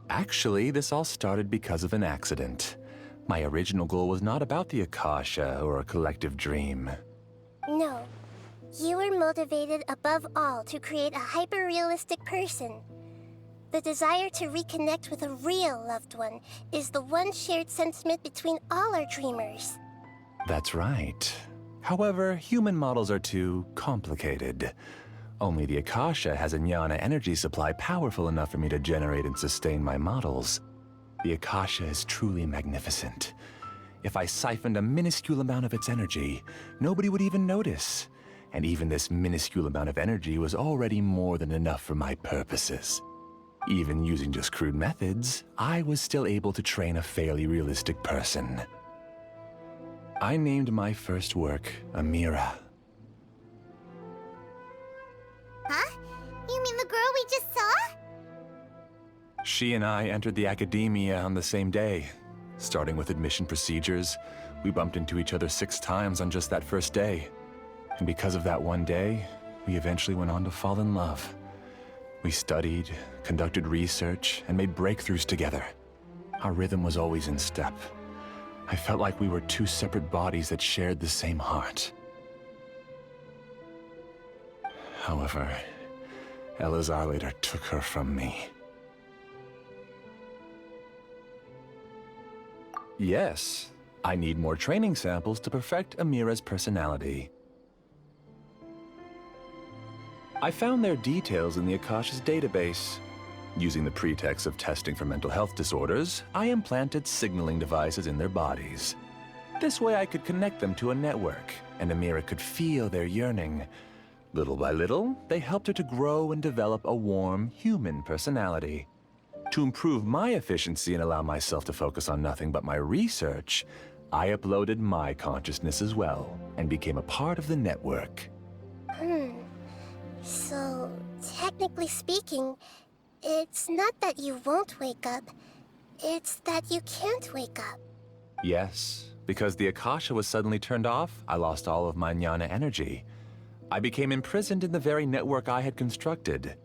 Actually, this all started because of an accident. My original goal was not about the Akasha or a collective dream. No. You were motivated above all to create a hyper-realistic person. The desire to reconnect with a real loved one is the one shared sentiment between all our dreamers. That's right. However, human models are too complicated. Only the Akasha has a jnana energy supply powerful enough for me to generate and sustain my models. The Akasha is truly magnificent. If I siphoned a minuscule amount of its energy, nobody would even notice. And even this minuscule amount of energy was already more than enough for my purposes. Even using just crude methods, I was still able to train a fairly realistic person. I named my first work Amira. Huh? You mean the girl we just saw? She and I entered the academia on the same day. Starting with admission procedures, we bumped into each other 6 times on just that first day. And because of that one day, we eventually went on to fall in love. We studied, conducted research, and made breakthroughs together. Our rhythm was always in step. I felt like we were 2 separate bodies that shared the same heart. However, Elazar later took her from me. Yes, I need more training samples to perfect Amira's personality. I found their details in the Akasha's database. Using the pretext of testing for mental health disorders, I implanted signaling devices in their bodies. This way I could connect them to a network, and Amira could feel their yearning. Little by little, they helped her to grow and develop a warm, human personality. To improve my efficiency and allow myself to focus on nothing but my research, I uploaded my consciousness as well, and became a part of the network. So, technically speaking, it's not that you won't wake up, it's that you can't wake up. Yes, because the Akasha was suddenly turned off, I lost all of my jnana energy. I became imprisoned in the very network I had constructed.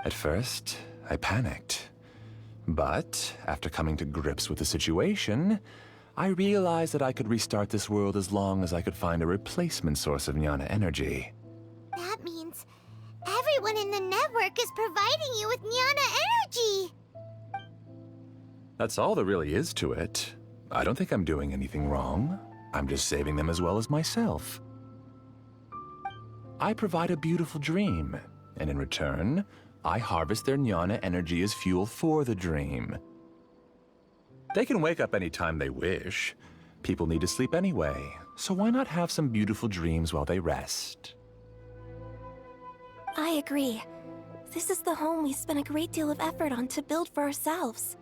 At first, I panicked. But, after coming to grips with the situation, I realized that I could restart this world as long as I could find a replacement source of jnana energy. That means everyone in the network is providing you with jnana energy! That's all there really is to it. I don't think I'm doing anything wrong. I'm just saving them as well as myself. I provide a beautiful dream, and in return, I harvest their jnana energy as fuel for the dream. They can wake up any time they wish. People need to sleep anyway, so why not have some beautiful dreams while they rest? I agree. This is the home we spent a great deal of effort on to build for ourselves.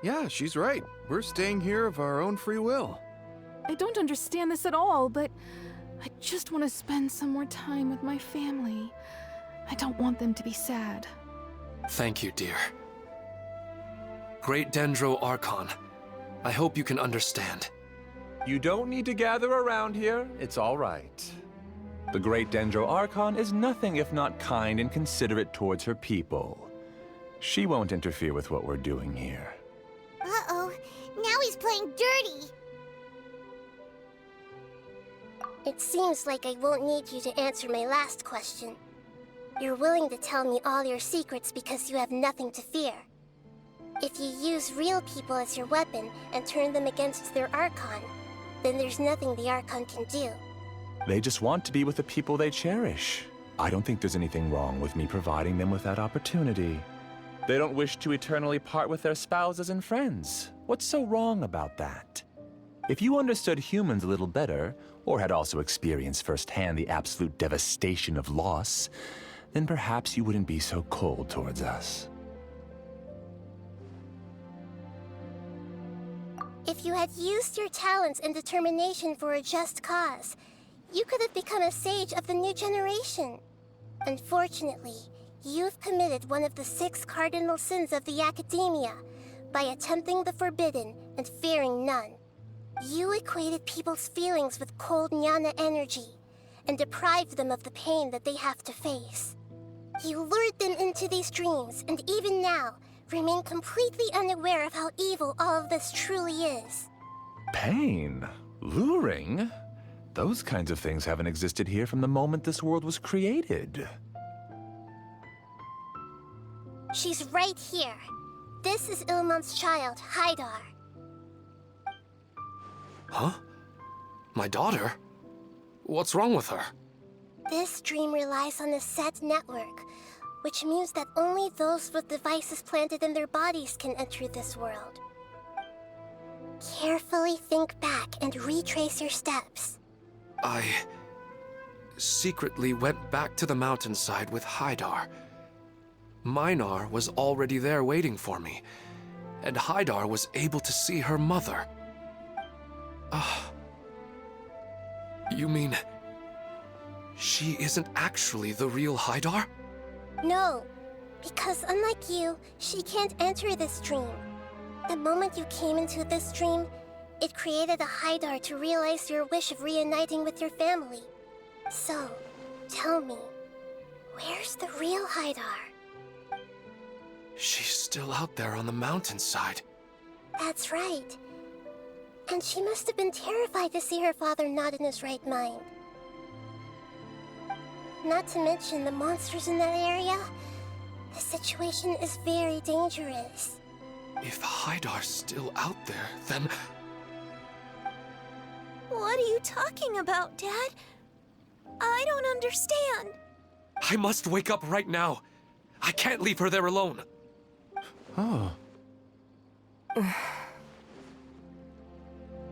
Yeah, she's right. We're staying here of our own free will. I don't understand this at all, but I just want to spend some more time with my family. I don't want them to be sad. Thank you, dear. Great Dendro Archon, I hope you can understand. You don't need to gather around here. It's all right. The Great Dendro Archon is nothing if not kind and considerate towards her people. She won't interfere with what we're doing here. Uh-oh, now he's playing dirty! It seems like I won't need you to answer my last question. You're willing to tell me all your secrets because you have nothing to fear. If you use real people as your weapon and turn them against their Archon, then there's nothing the Archon can do. They just want to be with the people they cherish. I don't think there's anything wrong with me providing them with that opportunity. They don't wish to eternally part with their spouses and friends. What's so wrong about that? If you understood humans a little better, or had also experienced firsthand the absolute devastation of loss, then perhaps you wouldn't be so cold towards us. If you had used your talents and determination for a just cause, you could have become a sage of the new generation. Unfortunately, you've committed one of the 6 cardinal sins of the Academia by attempting the forbidden and fearing none. You equated people's feelings with cold jnana energy and deprived them of the pain that they have to face. You lured them into these dreams, and even now, remain completely unaware of how evil all of this truly is. Pain? Luring? Those kinds of things haven't existed here from the moment this world was created. She's right here. This is Ilman's child, Haidar. Huh? My daughter? What's wrong with her? This dream relies on a set network, which means that only those with devices planted in their bodies can enter this world. Carefully think back and retrace your steps. I secretly went back to the mountainside with Haidar. Minar was already there waiting for me, and Haidar was able to see her mother. You mean she isn't actually the real Haidar? No, Because unlike you, she can't enter this dream. The moment you came into this dream, it created a Haidar to realize your wish of reuniting with your family. So, tell me, where's the real Haidar? She's still out there on the mountainside. That's right. And she must have been terrified to see her father not in his right mind. Not to mention the monsters in that area. The situation is very dangerous. If Haidar's still out there, then... What are you talking about, Dad? I don't understand. I must wake up right now. I can't leave her there alone. Oh.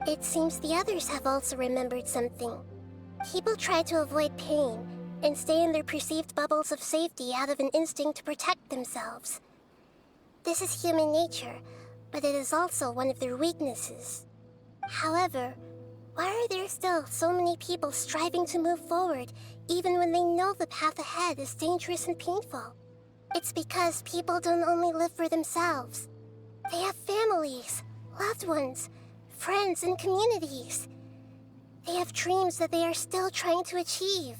It seems the others have also remembered something. People try to avoid pain and stay in their perceived bubbles of safety out of an instinct to protect themselves. This is human nature, but it is also one of their weaknesses. However, why are there still so many people striving to move forward, even when they know the path ahead is dangerous and painful? It's because people don't only live for themselves. They have families, loved ones, friends, and communities. They have dreams that they are still trying to achieve.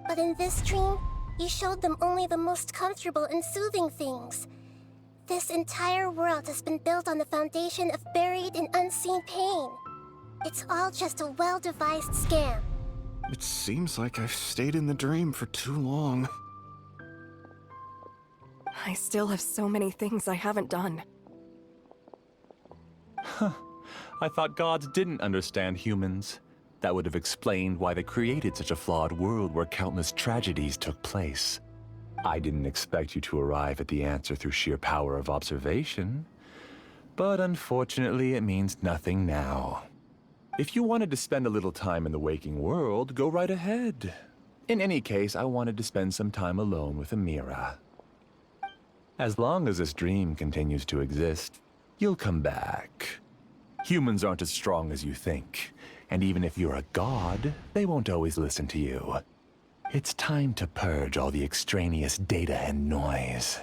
But in this dream, you showed them only the most comfortable and soothing things. This entire world has been built on the foundation of buried and unseen pain. It's all just a well-devised scam. It seems like I've stayed in the dream for too long. I still have so many things I haven't done. I thought gods didn't understand humans. That would have explained why they created such a flawed world where countless tragedies took place. I didn't expect you to arrive at the answer through sheer power of observation. But unfortunately, it means nothing now. If you wanted to spend a little time in the waking world, go right ahead. In any case, I wanted to spend some time alone with Amira. As long as this dream continues to exist, you'll come back. Humans aren't as strong as you think. And even if you're a god, they won't always listen to you. It's time to purge all the extraneous data and noise.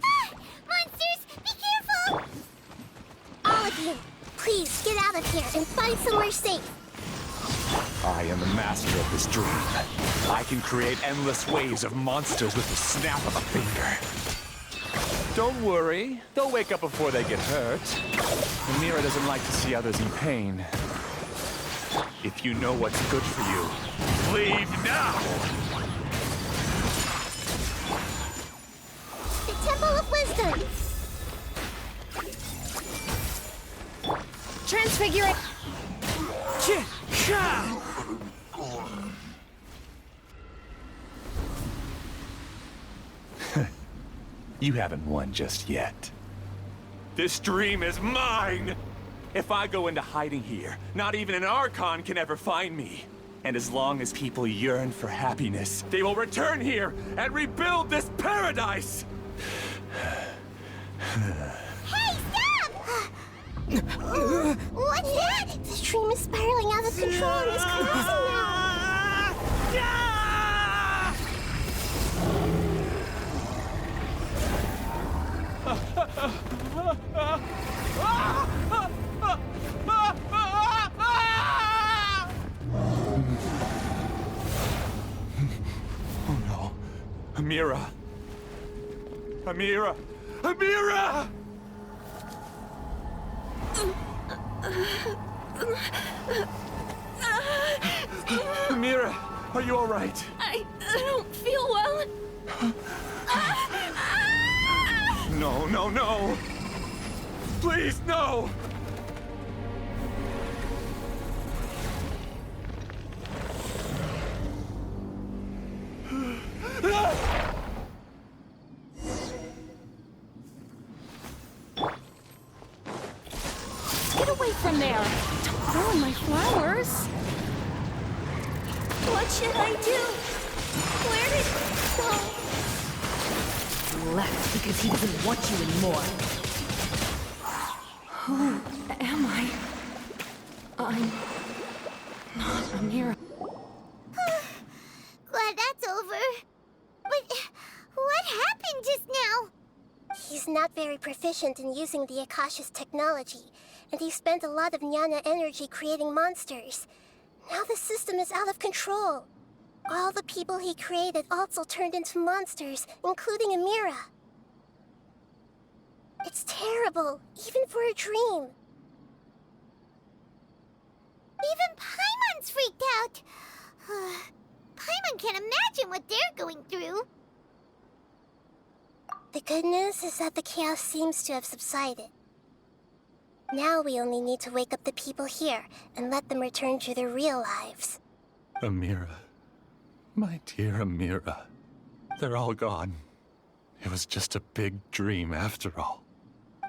Ah! Monsters, be careful! All of you, please get out of here and find somewhere safe. I am the master of this dream. I can create endless waves of monsters with the snap of a finger. Don't worry, they'll wake up before they get hurt. Amira doesn't like to see others in pain. If you know what's good for you, leave now! The Temple of Wisdom! Transfigure. You haven't won just yet. This dream is mine! If I go into hiding here, not even an Archon can ever find me. And as long as people yearn for happiness, they will return here and rebuild this paradise! Hey, stop! What's that? This dream is spiraling out of control and is collapsing now. Oh no. Amira! Amira! Amira! Amira, are you all right? I don't feel well. No, no, no! Please, no! Get away from there! Don't ruin my flowers! What should I do? Where did he go? Left because he doesn't want you anymore. Who am I? I'm not Amira. He's not very proficient in using the Akasha's technology, and he spent a lot of Jnana energy creating monsters. Now the system is out of control. All the people he created also turned into monsters, including Amira. It's terrible, even for a dream. Even Paimon's freaked out. Paimon can't imagine what they're going through. The good news is that the chaos seems to have subsided. Now we only need to wake up the people here and let them return to their real lives. Amira. My dear Amira. They're all gone. It was just a big dream after all.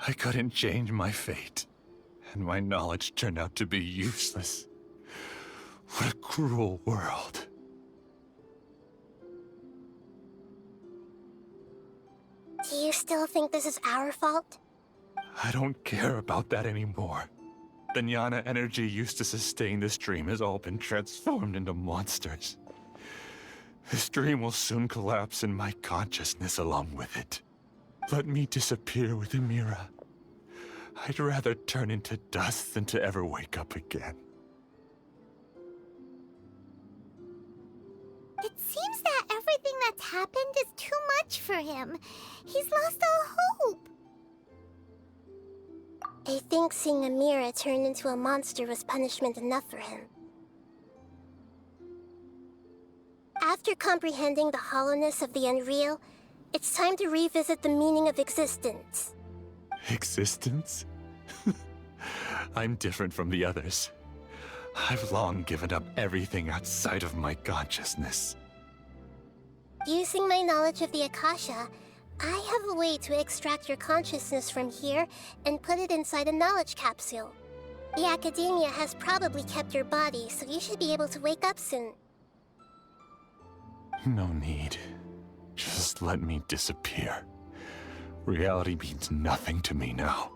I couldn't change my fate, and my knowledge turned out to be useless. What a cruel world. Do you still think this is our fault? I don't care about that anymore. The Jnana energy used to sustain this dream has all been transformed into monsters. This dream will soon collapse and my consciousness along with it. Let me disappear with Amira. I'd rather turn into dust than to ever wake up again. It seems that everything that's happened is too much for him. He's lost all hope. I think seeing Amira turn into a monster was punishment enough for him. After comprehending the hollowness of the unreal, it's time to revisit the meaning of existence. Existence? I'm different from the others. I've long given up everything outside of my consciousness. Using my knowledge of the Akasha, I have a way to extract your consciousness from here and put it inside a knowledge capsule. The Academia has probably kept your body, so you should be able to wake up soon. No need. Just let me disappear. Reality means nothing to me now.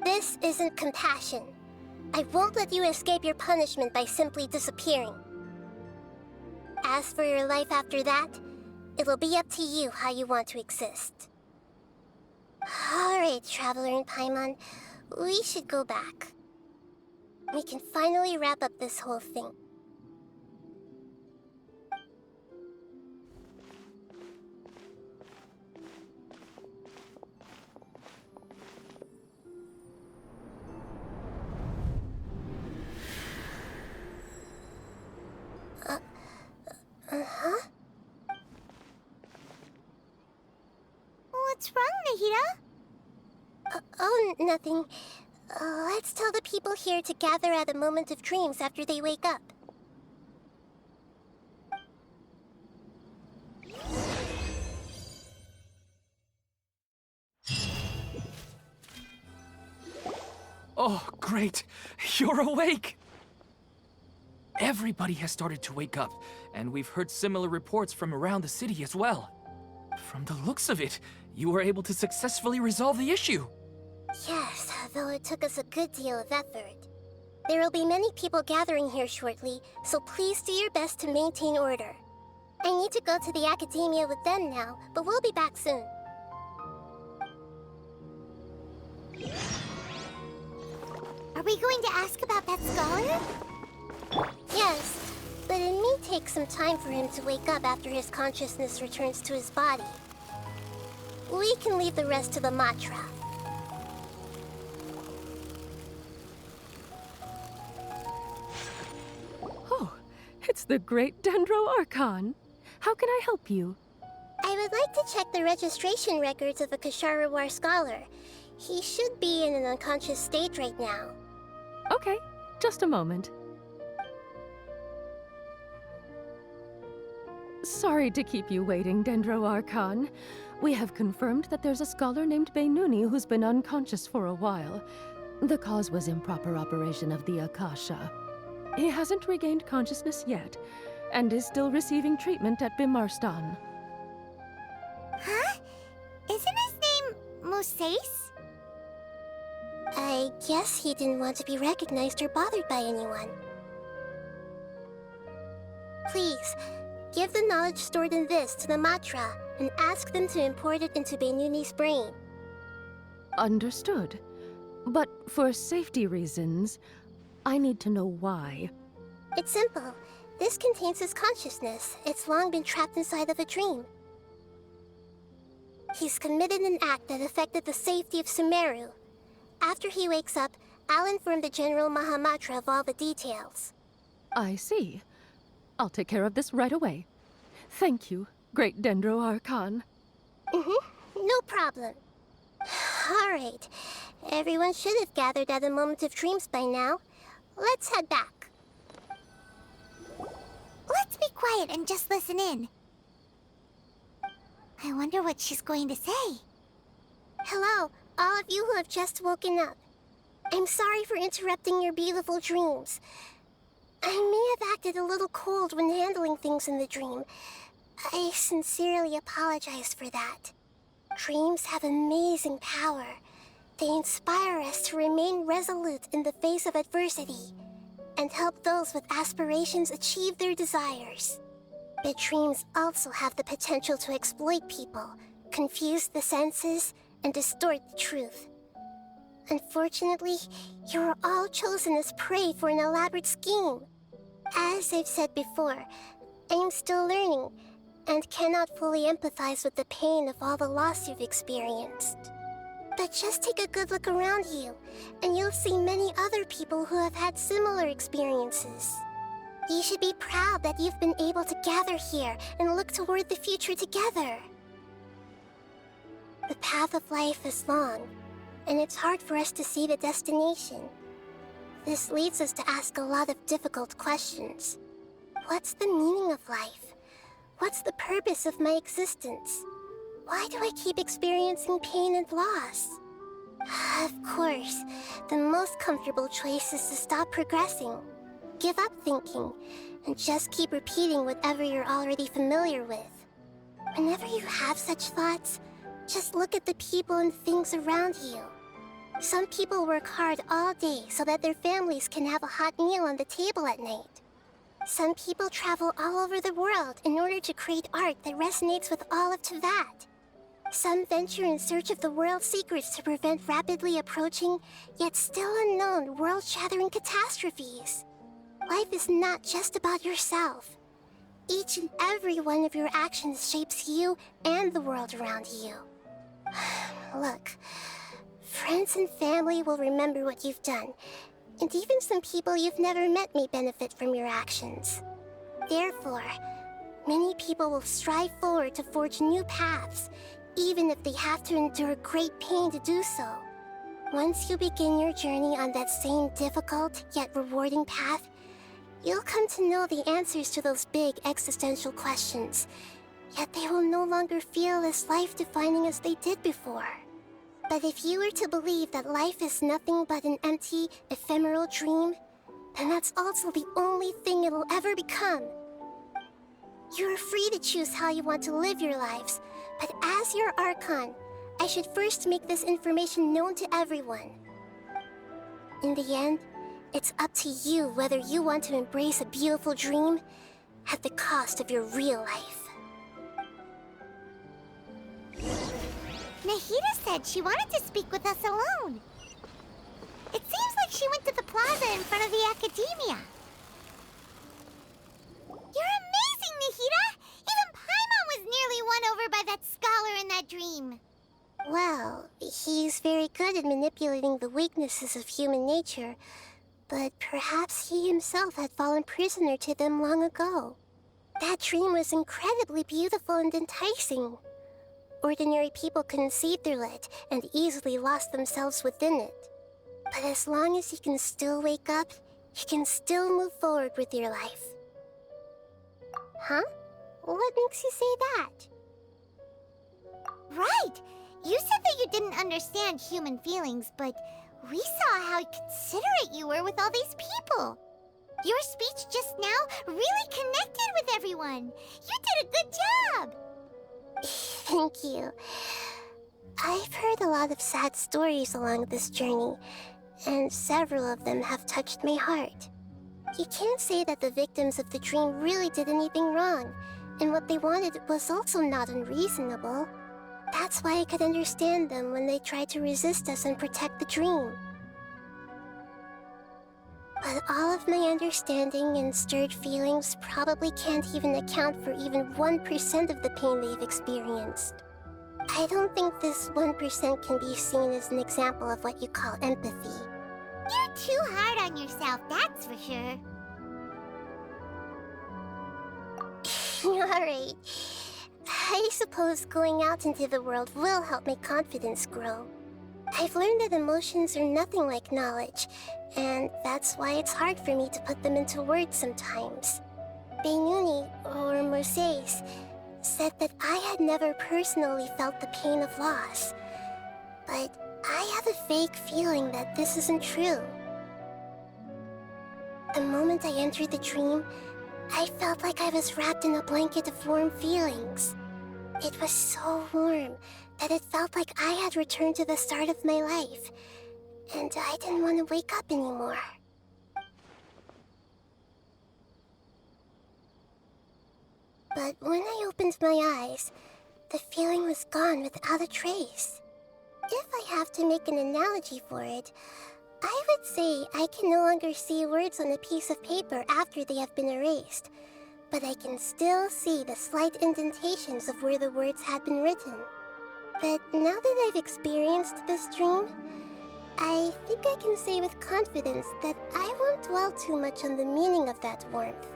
This isn't compassion. I won't let you escape your punishment by simply disappearing. As for your life after that, it'll be up to you how you want to exist. Alright, Traveler and Paimon, we should go back. We can finally wrap up this whole thing. Uh-huh? What's wrong, Nahida? Oh, nothing. Let's tell the people here to gather at a moment of dreams after they wake up. Oh, great! You're awake! Everybody has started to wake up, and we've heard similar reports from around the city as well. From the looks of it, you were able to successfully resolve the issue. Yes, though it took us a good deal of effort. There will be many people gathering here shortly, so please do your best to maintain order. I need to go to the Academia with them now, but we'll be back soon. Are we going to ask about that scholar? Yes, but it may take some time for him to wake up after his consciousness returns to his body. We can leave the rest to the Matra. Oh, it's the great Dendro Archon. How can I help you? I would like to check the registration records of a Kasharawar scholar. He should be in an unconscious state right now. Okay, just a moment. Sorry to keep you waiting, Dendro Archon. We have confirmed that there's a scholar named Beinuni who's been unconscious for a while. The cause was improper operation of the Akasha. He hasn't regained consciousness yet, and is still receiving treatment at Bimarstan. Huh? Isn't his name Moses? I guess he didn't want to be recognized or bothered by anyone. Please, give the knowledge stored in this to the Matra and ask them to import it into Benuni's brain. Understood. But for safety reasons, I need to know why. It's simple. This contains his consciousness. It's long been trapped inside of a dream. He's committed an act that affected the safety of Sumeru. After he wakes up, I'll inform the General Mahamatra of all the details. I see. I'll take care of this right away. Thank you, Great Dendro Archon. No problem. Alright. Everyone should have gathered at a moment of dreams by now. Let's head back. Let's be quiet and just listen in. I wonder what she's going to say. Hello, all of you who have just woken up. I'm sorry for interrupting your beautiful dreams. I may have acted a little cold when handling things in the dream. I sincerely apologize for that. Dreams have amazing power. They inspire us to remain resolute in the face of adversity and help those with aspirations achieve their desires. But dreams also have the potential to exploit people, confuse the senses, and distort the truth. Unfortunately, you are all chosen as prey for an elaborate scheme. As I've said before, I am still learning and cannot fully empathize with the pain of all the loss you've experienced. But just take a good look around you, and you'll see many other people who have had similar experiences. You should be proud that you've been able to gather here and look toward the future together. The path of life is long, and it's hard for us to see the destination. This leads us to ask a lot of difficult questions. What's the meaning of life? What's the purpose of my existence? Why do I keep experiencing pain and loss? Of course, the most comfortable choice is to stop progressing. Give up thinking, and just keep repeating whatever you're already familiar with. Whenever you have such thoughts, just look at the people and things around you. Some people work hard all day so that their families can have a hot meal on the table at night. Some people travel all over the world in order to create art that resonates with all of Teyvat. Some venture in search of the world's secrets to prevent rapidly approaching, yet still unknown, world-shattering catastrophes. Life is not just about yourself. Each and every one of your actions shapes you and the world around you. Look, friends and family will remember what you've done, and even some people you've never met may benefit from your actions. Therefore, many people will strive forward to forge new paths, even if they have to endure great pain to do so. Once you begin your journey on that same difficult yet rewarding path, you'll come to know the answers to those big existential questions, yet they will no longer feel as life-defining as they did before. But if you were to believe that life is nothing but an empty, ephemeral dream, then that's also the only thing it'll ever become. You're free to choose how you want to live your lives, but as your Archon, I should first make this information known to everyone. In the end, it's up to you whether you want to embrace a beautiful dream at the cost of your real life. Nahida said she wanted to speak with us alone. It seems like she went to the plaza in front of the academia. You're amazing, Nahida! Even Paimon was nearly won over by that scholar in that dream. Well, he's very good at manipulating the weaknesses of human nature, but perhaps he himself had fallen prisoner to them long ago. That dream was incredibly beautiful and enticing. Ordinary people couldn't see through it and easily lost themselves within it. But as long as you can still wake up, you can still move forward with your life. Huh? What makes you say that? Right! You said that you didn't understand human feelings, but we saw how considerate you were with all these people. Your speech just now really connected with everyone. You did a good job! Thank you. I've heard a lot of sad stories along this journey, and several of them have touched my heart. You can't say that the victims of the dream really did anything wrong, and what they wanted was also not unreasonable. That's why I could understand them when they tried to resist us and protect the dream. But all of my understanding and stirred feelings probably can't even account for even 1% of the pain they've experienced. I don't think this 1% can be seen as an example of what you call empathy. You're too hard on yourself, that's for sure. Alright. I suppose going out into the world will help my confidence grow. I've learned that emotions are nothing like knowledge, and that's why it's hard for me to put them into words sometimes. Beinuni, or Moses, said that I had never personally felt the pain of loss. But I have a vague feeling that this isn't true. The moment I entered the dream, I felt like I was wrapped in a blanket of warm feelings. It was so warm that it felt like I had returned to the start of my life, and I didn't want to wake up anymore. But when I opened my eyes, the feeling was gone without a trace. If I have to make an analogy for it, I would say I can no longer see words on a piece of paper after they have been erased, but I can still see the slight indentations of where the words had been written. But now that I've experienced this dream, I think I can say with confidence that I won't dwell too much on the meaning of that warmth.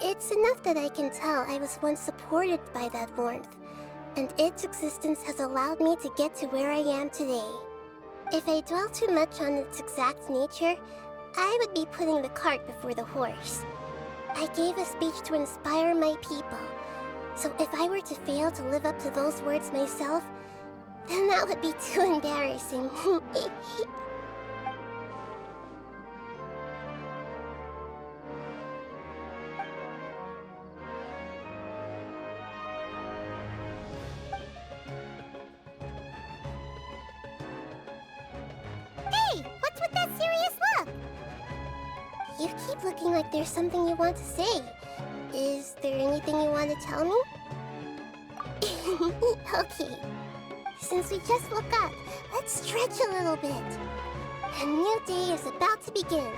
It's enough that I can tell I was once supported by that warmth, and its existence has allowed me to get to where I am today. If I dwell too much on its exact nature, I would be putting the cart before the horse. I gave a speech to inspire my people, so if I were to fail to live up to those words myself, then that would be too embarrassing. Hey, what's with that serious look? You keep looking like there's something you want to say. Is there anything you want to tell me? Okay. Since we just woke up, let's stretch a little bit. A new day is about to begin.